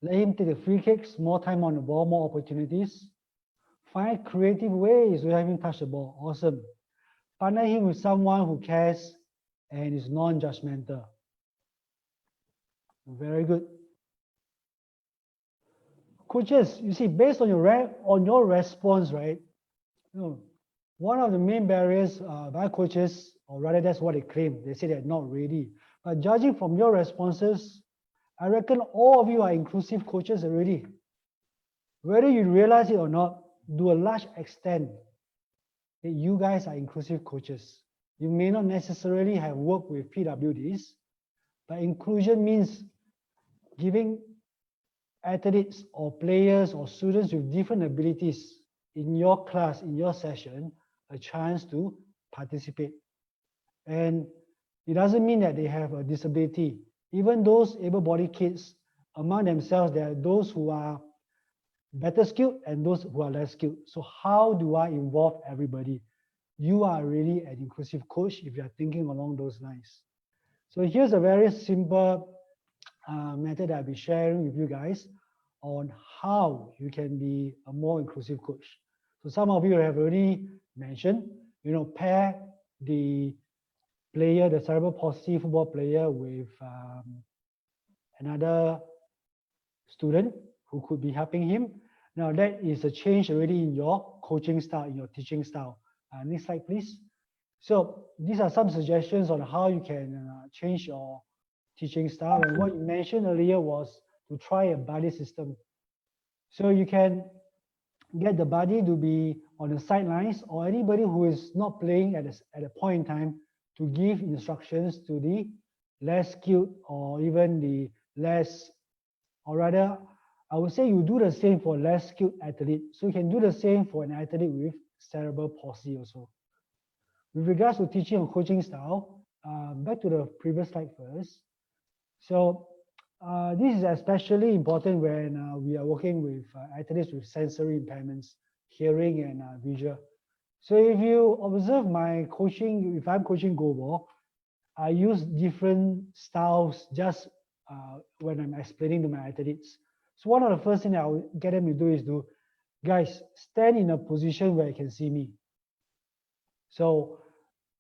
Let him take the free kicks, more time on the ball, more opportunities. Find creative ways to have him touch the ball. Awesome. Partner him with someone who cares and is non-judgmental. Very good. Coaches, you see, based on your response, right? One of the main barriers by coaches, or rather that's what they claim, they say they're not ready. But judging from your responses, I reckon all of you are inclusive coaches already. Whether you realize it or not, to a large extent, that you guys are inclusive coaches. You may not necessarily have worked with PwDs, but inclusion means giving athletes or players or students with different abilities in your class, in your session, a chance to participate. And it doesn't mean that they have a disability. Even those able-bodied kids, among themselves, there are those who are better skilled and those who are less skilled. So how do I involve everybody? You are really an inclusive coach if you are thinking along those lines. So here's a very simple method I'll be sharing with you guys on how you can be a more inclusive coach. So some of you have already mentioned, pair the player, the cerebral palsy football player with another student who could be helping him. Now that is a change already in your coaching style, in your teaching style. Next slide, please. So these are some suggestions on how you can change your teaching style. And what you mentioned earlier was to try a buddy system. So you can get the buddy to be on the sidelines, or anybody who is not playing at a point in time to give instructions to the less skilled or even the less, or rather I would say you do the same for less skilled athlete. So you can do the same for an athlete with cerebral palsy also. With regards to teaching and coaching style, back to the previous slide first. So this is especially important when we are working with athletes with sensory impairments, hearing and visual. So if you observe my coaching, if I'm coaching goalball, I use different styles just when I'm explaining to my athletes. So one of the first things I will get them to do is guys, stand in a position where you can see me. So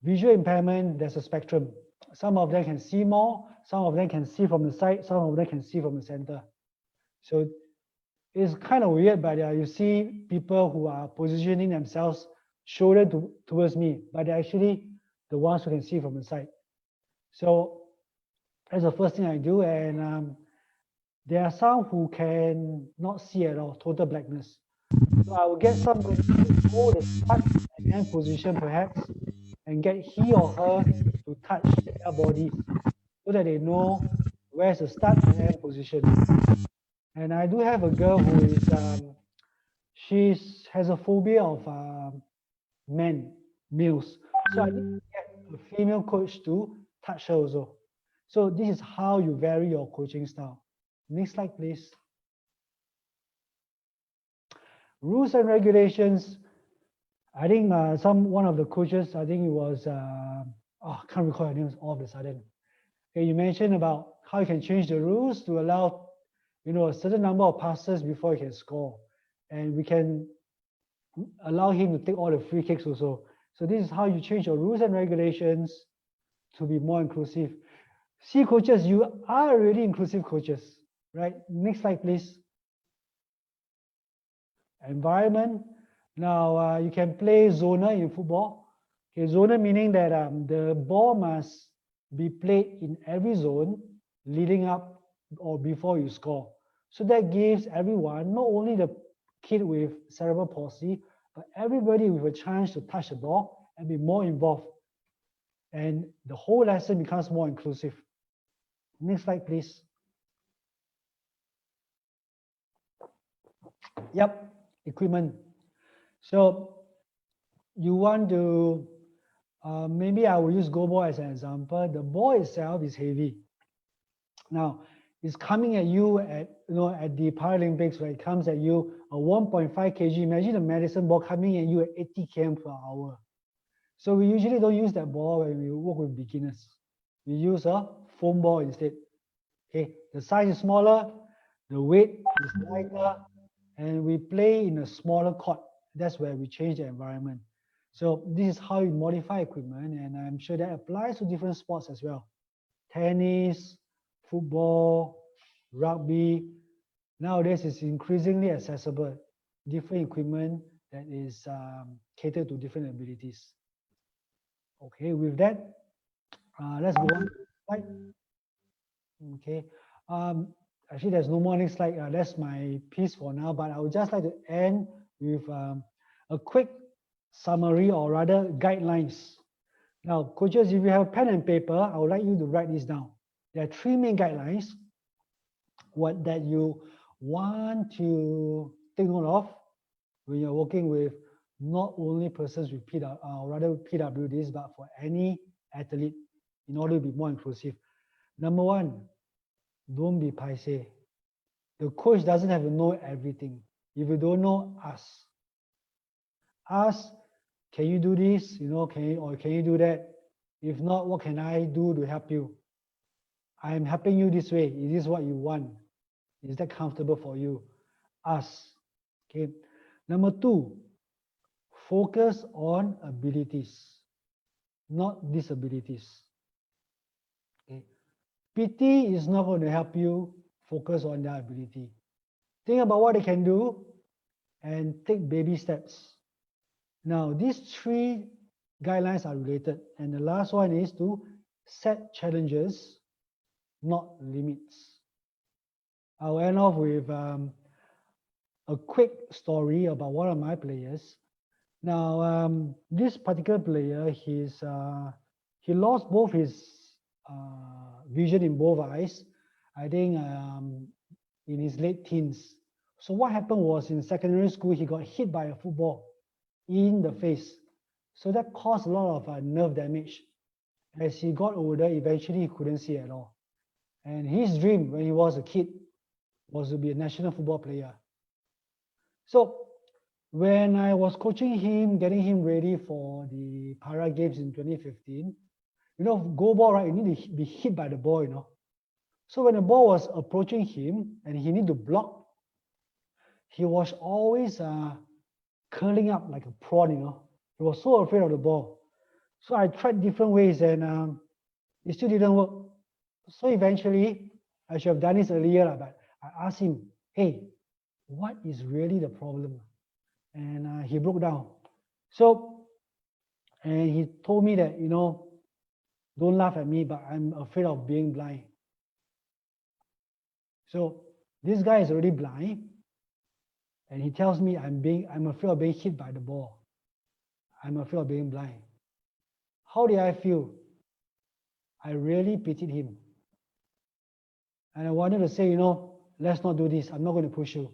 visual impairment, there's a spectrum. Some of them can see more, some of them can see from the side, some of them can see from the center. So it's kind of weird, but you see people who are positioning themselves shoulder towards me, but they're actually the ones who can see from the side. So that's the first thing I do. And there are some who can not see at all, total blackness. So I will get somebody to hold the start and end position perhaps, and get he or her to touch their body so that they know where's the start and end position. And I do have a girl who is, she has a phobia of males. So I need to get a female coach to touch her also. So this is how you vary your coaching style. Next slide, please. Rules and regulations. I think one of the coaches, I think it was, I can't recall her name all of a sudden. Okay, you mentioned about how you can change the rules to allow, a certain number of passes before you can score. And we can allow him to take all the free kicks also. So this is how you change your rules and regulations to be more inclusive. See, coaches, you are already inclusive coaches, right? Next slide, please. Environment. Now, you can play zoner in football. Okay, zoner meaning that the ball must be played in every zone leading up or before you score. So that gives everyone, not only the kid with cerebral palsy, but everybody with a chance to touch the ball and be more involved. And the whole lesson becomes more inclusive. Next slide, please. Yep, equipment. So you want to, maybe I will use go ball as an example. The ball itself is heavy. Now, it's coming at you at the Paralympics, where it comes at you a 1.5 kg. Imagine a medicine ball coming at you at 80 km per hour. So we usually don't use that ball when we work with beginners. We use a foam ball instead. Okay, the size is smaller, the weight is lighter, and we play in a smaller court. That's where we change the environment. So this is how you modify equipment, and I'm sure that applies to different sports as well. Tennis, football, rugby. Nowadays it's increasingly accessible. Different equipment that is catered to different abilities. Okay, with that, let's go on to the slide. Okay, actually there's no more next slide. That's my piece for now, but I would just like to end with a quick summary, or rather guidelines. Now, coaches, if you have pen and paper, I would like you to write this down. There are three main guidelines that you want to take note of when you're working with not only persons with PwDs, but for any athlete in order to be more inclusive. Number one, don't be paise. The coach doesn't have to know everything. If you don't know, ask, can you do this? Can you do that? If not, what can I do to help you? I'm helping you this way. Is this what you want? Is that comfortable for you? Ask. Okay. Number two, focus on abilities, not disabilities. Okay. PT is not going to help you focus on their ability. Think about what they can do and take baby steps. Now, these three guidelines are related. And the last one is to set challenges, not limits. I'll end off with a quick story about one of my players. Now, this particular player, he lost both his vision in both eyes. I think in his late teens. So what happened was in secondary school, he got hit by a football in the face. So that caused a lot of nerve damage. As he got older, eventually he couldn't see at all. And his dream when he was a kid was to be a national football player. So when I was coaching him, getting him ready for the Para Games in 2015, you know, go ball, right? You need to be hit by the ball, you know. So when the ball was approaching him and he needed to block, he was always curling up like a prawn, you know. He was so afraid of the ball. So I tried different ways and it still didn't work. So eventually, I should have done this earlier, but I asked him, hey, what is really the problem? And he broke down. So, and he told me that, you know, don't laugh at me, but I'm afraid of being blind. So this guy is already blind, and he tells me I'm afraid of being hit by the ball. I'm afraid of being blind. How did I feel? I really pitied him. And I wanted to say, you know, let's not do this. I'm not going to push you.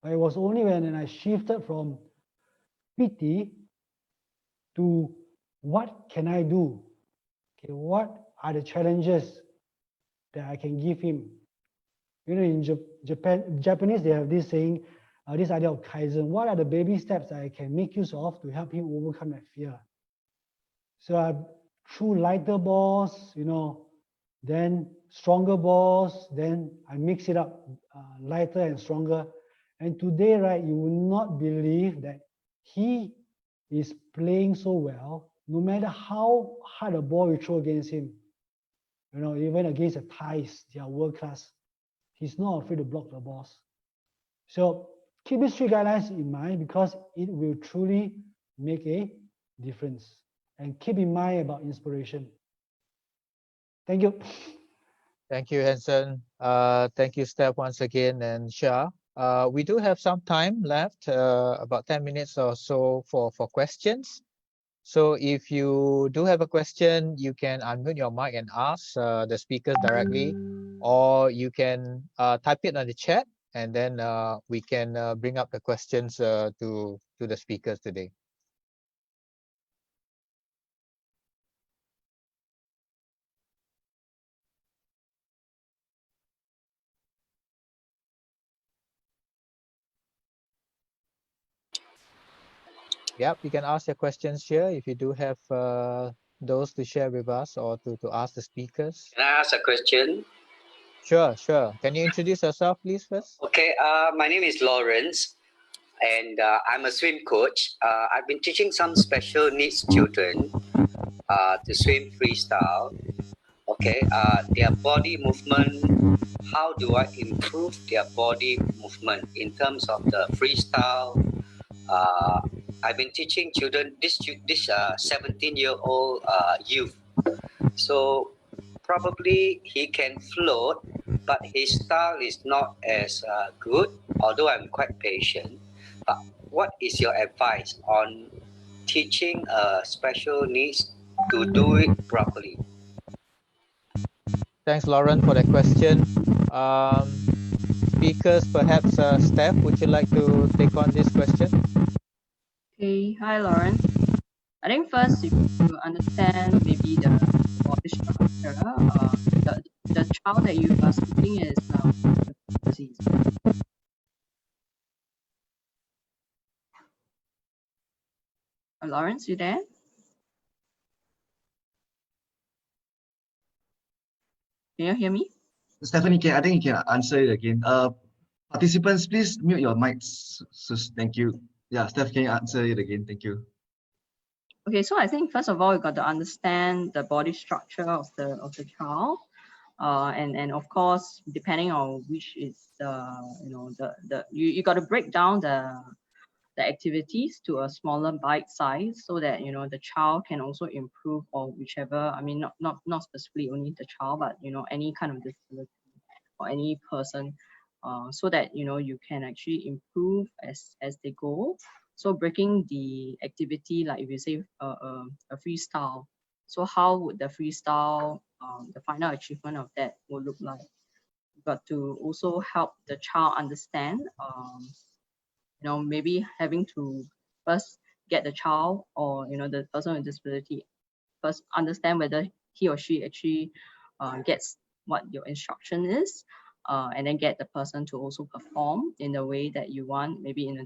But it was only when I shifted from pity to what can I do? Okay, what are the challenges that I can give him? You know, in Japanese, they have this saying, this idea of Kaizen. What are the baby steps that I can make use of to help him overcome that fear? So through lighter balls, you know, then stronger balls, then I mix it up, lighter and stronger. And today, right, you will not believe that he is playing so well, no matter how hard a ball you throw against him. You know, even against the Thais, they are world class. He's not afraid to block the balls. So keep these 3 guidelines in mind because it will truly make a difference. And keep in mind about inspiration. Thank you. Thank you, Hanson. Thank you, Steph, once again, and Shah. We do have some time left, about 10 minutes or so for questions. So if you do have a question, you can unmute your mic and ask the speakers directly, or you can type it on the chat, and then we can bring up the questions to the speakers today. Yep, you can ask your questions here if you do have those to share with us or to ask the speakers. Can I ask a question? Sure, sure. Can you introduce yourself, please, first? Okay, my name is Lawrence, and I'm a swim coach. I've been teaching some special needs children to swim freestyle. Okay, their body movement, how do I improve their body movement in terms of the freestyle? I've been teaching children, this 17-year-old youth. So probably he can float, but his style is not as good, although I'm quite patient. But what is your advice on teaching special needs to do it properly? Thanks, Lauren, for that question. Speakers, perhaps Steph, would you like to take on this question? Okay, hi Lauren. I think first you understand maybe the body structure. The child that you are speaking is disease. Lawrence, you there? Can you hear me? Stephanie, I think you can answer it again. Participants, please mute your mics. So, thank you. Yeah, Steph, can you answer it again? Thank you. Okay, so I think first of all, you got to understand the body structure of the child, and of course, depending on which is you got to break down the activities to a smaller bite size so that the child can also improve, or whichever. I mean, not specifically only the child, but any kind of disability or any person, so that you can actually improve as they go. So breaking the activity, like if you say a freestyle, So how would the freestyle, the final achievement of that will look like? But to also help the child understand, maybe having to first get the child or the person with disability first understand whether he or she actually gets what your instruction is, and then get the person to also perform in the way that you want, maybe in a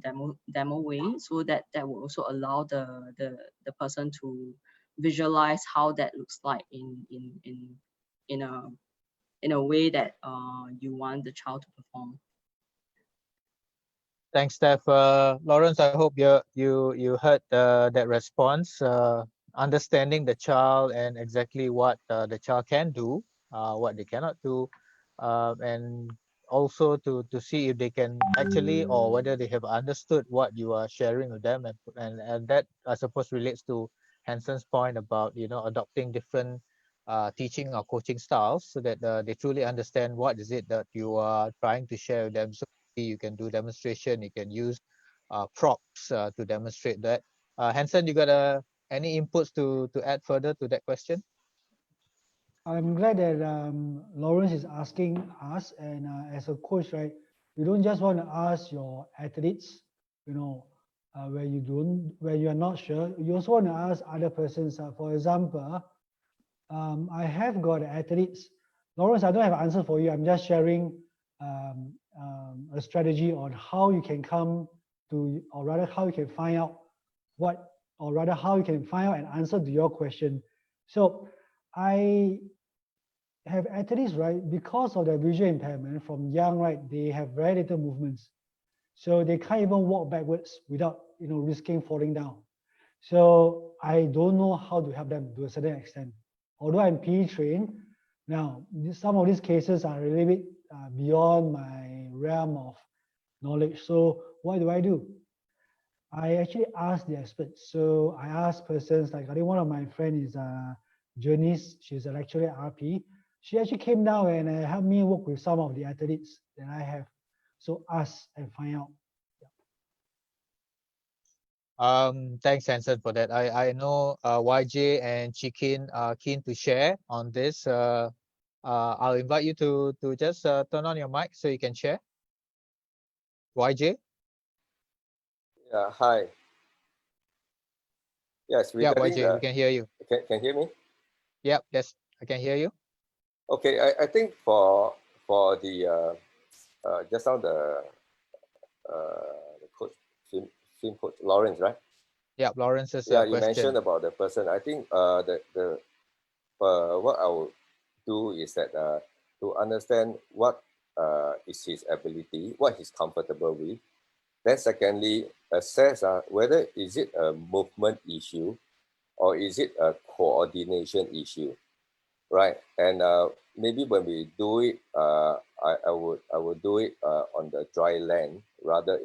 demo way, so that will also allow the person to visualize how that looks like in a way that you want the child to perform. Thanks, Steph. Lawrence, I hope you heard that response. Understanding the child and exactly what the child can do, what they cannot do, and also to see if they can actually, or whether they have understood what you are sharing with them, and that I suppose relates to Hanson's point about adopting different teaching or coaching styles so that they truly understand what is it that you are trying to share with them. So you can do demonstration, you can use props to demonstrate that. Hanson, you got any inputs to add further to that question? I'm glad that Lawrence is asking us, and as a coach, right, you don't just want to ask your athletes, where you are not sure. You also want to ask other persons. For example, I have got athletes. Lawrence, I don't have an answer for you. I'm just sharing a strategy on how you can come to, or rather how you can find out how you can find out an answer to your question. So I have athletes, right, because of their visual impairment from young, right, they have very little movements. So they can't even walk backwards without, risking falling down. So I don't know how to help them to a certain extent. Although I'm PE trained, now some of these cases are a little bit beyond my realm of knowledge. So what do? I actually ask the experts. So I ask persons like, I think one of my friends is Janice. She's a lecturer at RP. She actually came down and helped me work with some of the athletes that I have. So ask and find out. Thanks, Hanson, for that. I know YJ and Chikin are keen to share on this. I'll invite you to just turn on your mic so you can share. YJ? Yeah, hi. Yes, Yeah, YJ, we can hear you. Can hear me? Yep, yes, I can hear you. Okay, I think for the just now the coach, swim coach Lawrence, right? Yeah, Lawrence's Yeah, you question. mentioned about the person. I think what I would do is that to understand what is his ability, what he's comfortable with. Then secondly, assess whether is it a movement issue or is it a coordination issue, right? And maybe when we do it, I would do it on the dry land rather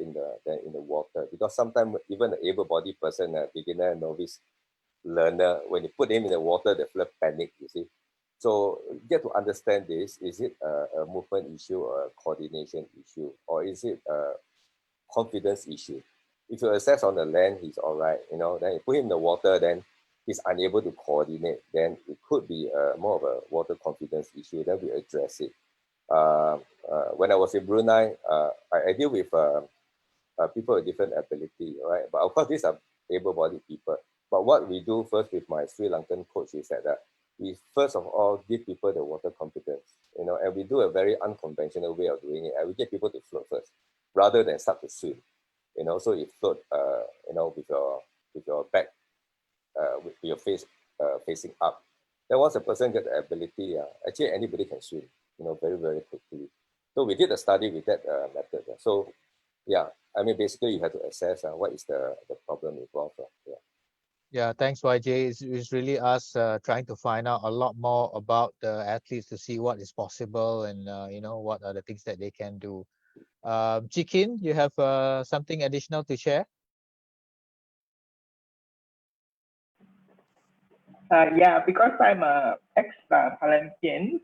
than in the water, because sometimes even an able-bodied person, a beginner, novice learner, when you put him in the water, they feel panic. You see, so get to understand this: is it a movement issue or a coordination issue, or is it a confidence issue? If you assess on the land, he's all right, then you put him in the water, then he's unable to coordinate, then it could be more of a water confidence issue. Then we address it. When I was in Brunei, I deal with people with different ability, right? But of course, these are able-bodied people. But what we do first with my Sri Lankan coach is that we first of all give people the water confidence, and we do a very unconventional way of doing it. And we get people to float first, rather than start to swim. So you float, with your back, with your face facing up. Then once a person gets the ability, actually anybody can swim, very, very quickly. So we did a study with that method. So yeah, I mean, basically you have to assess what is the problem involved. Yeah. Yeah, thanks, YJ. It's really us trying to find out a lot more about the athletes to see what is possible and what are the things that they can do. Chikin, you have something additional to share? Yeah, because I'm a ex-Paralympian.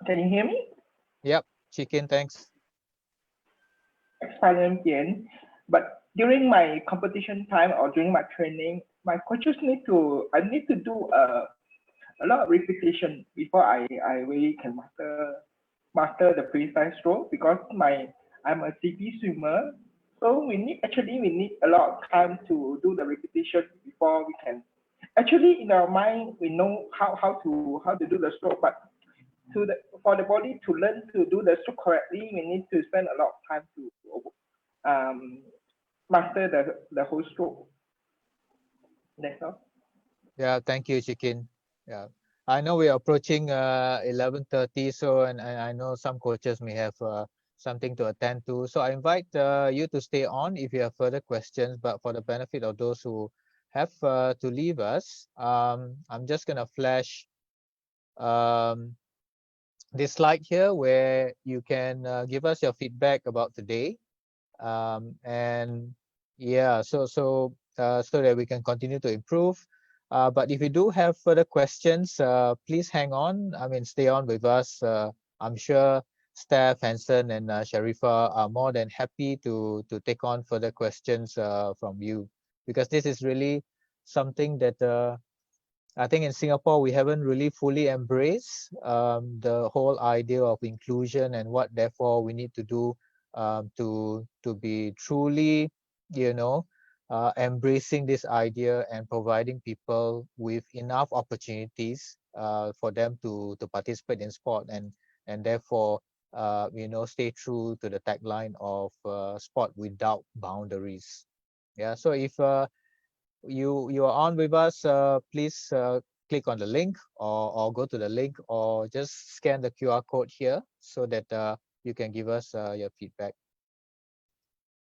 Can you hear me? Yep, Chikin, thanks. Ex-Paralympian, but during my competition time or during my training, my coaches I need to do a lot of repetition before I really can master the freestyle stroke, because I'm a CP swimmer. So we need a lot of time to do the repetition before we can. Actually, in our mind, we know how to do the stroke, but for the body to learn to do the stroke correctly, we need to spend a lot of time to master the whole stroke. That's all. Yeah, thank you, Chikin. Yeah, I know we are approaching 11:30, so and I know some coaches may have something to attend to. So I invite you to stay on if you have further questions. But for the benefit of those who have to leave us, I'm just gonna flash this slide here where you can give us your feedback about today, and yeah, so that we can continue to improve. But if you do have further questions, please hang on. I mean, stay on with us. I'm sure Steph, Hanson, and Sharifa are more than happy to take on further questions from you, because this is really something that I think in Singapore we haven't really fully embraced the whole idea of inclusion and what therefore we need to do to be truly, embracing this idea and providing people with enough opportunities for them to participate in sport and therefore stay true to the tagline of sport without boundaries. Yeah, so if you are on with us, please click on the link or go to the link or just scan the QR code here so that you can give us your feedback.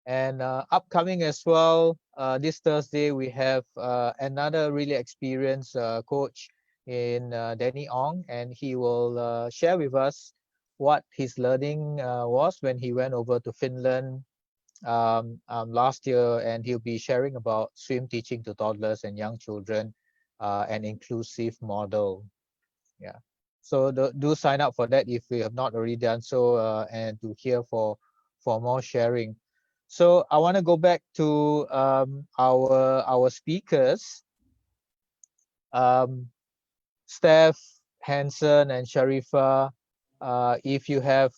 And upcoming as well, this Thursday we have another really experienced coach in Danny Ong, and he will share with us what his learning was when he went over to Finland last year, and he'll be sharing about swim teaching to toddlers and young children, an inclusive model. Yeah, so do sign up for that if you have not already done so, and to hear for more sharing. So I want to go back to our speakers, Steph, Hanson, and Sharifa. If you have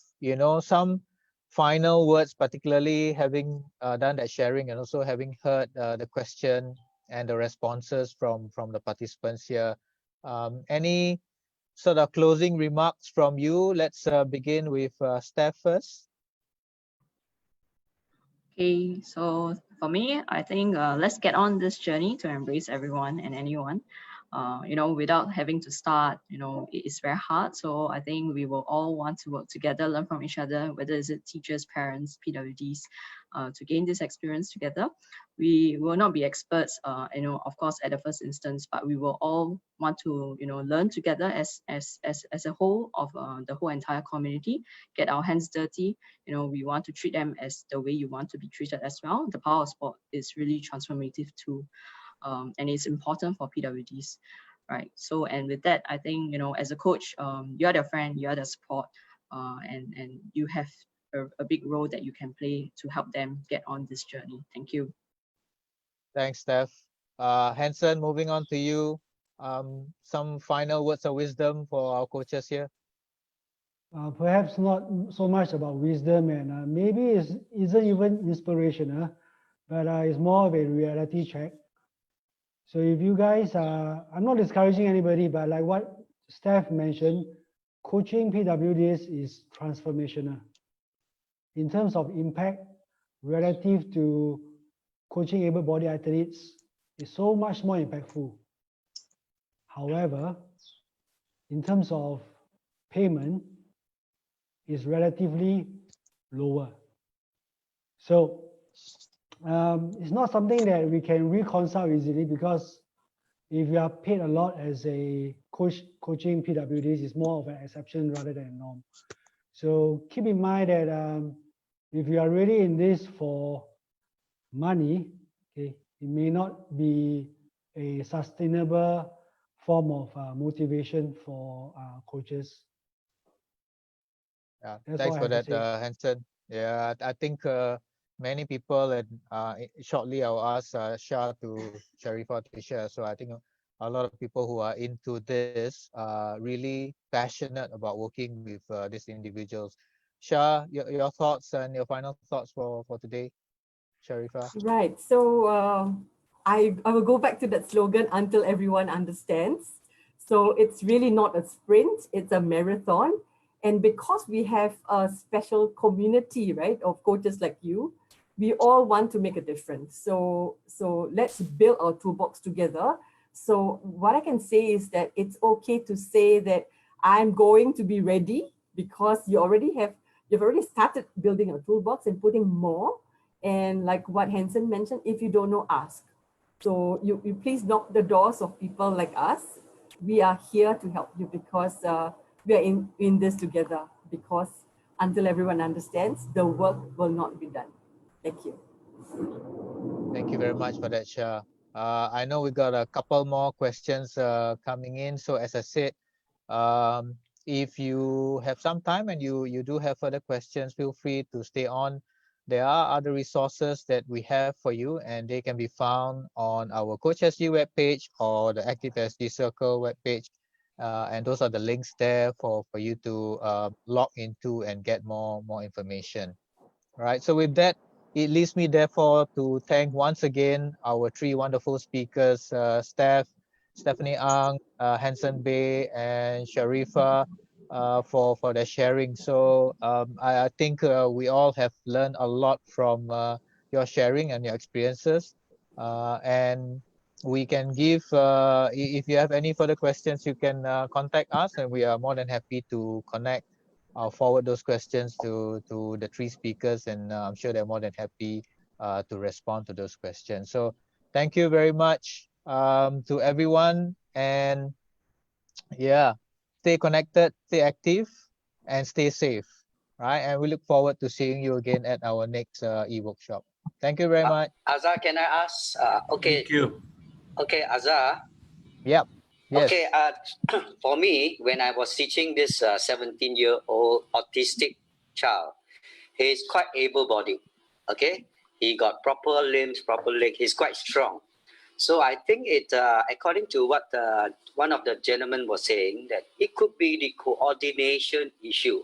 some final words, particularly having done that sharing and also having heard the question and the responses from the participants here, any sort of closing remarks from you? Let's begin with Steph first. Okay, so for me, I think let's get on this journey to embrace everyone and anyone. Without having to start, it is very hard. So I think we will all want to work together, learn from each other, whether it's teachers, parents, PwDs, to gain this experience together. We will not be experts, of course, at the first instance, but we will all want to, learn together as a whole of the whole entire community, get our hands dirty. We want to treat them as the way you want to be treated as well. The power of sport is really transformative too. And it's important for PwDs, right? So, and with that, I think, as a coach, you're their friend, you're their support, and you have a big role that you can play to help them get on this journey. Thank you. Thanks, Steph. Hanson, moving on to you. Some final words of wisdom for our coaches here. Perhaps not so much about wisdom, and maybe it isn't even inspirational, but it's more of a reality check. So if you guys are, I'm not discouraging anybody, but like what Steph mentioned, coaching PwDs is transformational. In terms of impact, relative to coaching able-bodied athletes, is so much more impactful. However, in terms of payment, is relatively lower. So it's not something that we can reconcile easily, because if you are paid a lot as a coaching PwDs, it's more of an exception rather than a norm. So keep in mind that if you are really in this for money, okay, it may not be a sustainable form of motivation for coaches. Yeah, That's thanks all I for have that, to say. Hanson. Yeah, I think many people, and shortly I'll ask Shah to Sharifah to share. So I think a lot of people who are into this are really passionate about working with these individuals. Shah, your thoughts and your final thoughts for today, Sharifah. Right. So I will go back to that slogan, until everyone understands. So it's really not a sprint, it's a marathon. And because we have a special community, right, of coaches like you, we all want to make a difference. So let's build our toolbox together. So what I can say is that it's okay to say that I'm going to be ready, because you've already started building a toolbox and putting more. And like what Hansen mentioned, if you don't know, ask. So you please knock the doors of people like us. We are here to help you, because we are in this together, because until everyone understands, the work will not be done. Thank you. Thank you very much for that, Shah. I know we got a couple more questions coming in. So as I said, if you have some time and you do have further questions, feel free to stay on. There are other resources that we have for you, and they can be found on our Coach SG webpage or the Active SG Circle webpage. And those are the links there for you to log into and get more information. All right. So with that, it leaves me therefore to thank once again our three wonderful speakers, Stephanie Ang, Hansen Bay, and Sharifah, for their sharing. So I think we all have learned a lot from your sharing and your experiences. And we can give, if you have any further questions, you can contact us, and we are more than happy to connect. I'll forward those questions to the three speakers, and I'm sure they're more than happy to respond to those questions. So thank you very much to everyone, and yeah, stay connected, stay active, and stay safe, right? And we look forward to seeing you again at our next e-workshop. Thank you very much. Azhar, can I ask? Okay. Thank you. Okay, Azhar. Yep. Yes. Okay, for me, when I was teaching this 17-year-old autistic child, he's quite able-bodied, okay? He got proper limbs, proper leg, he's quite strong. So I think it, according to what one of the gentlemen was saying, that it could be the coordination issue.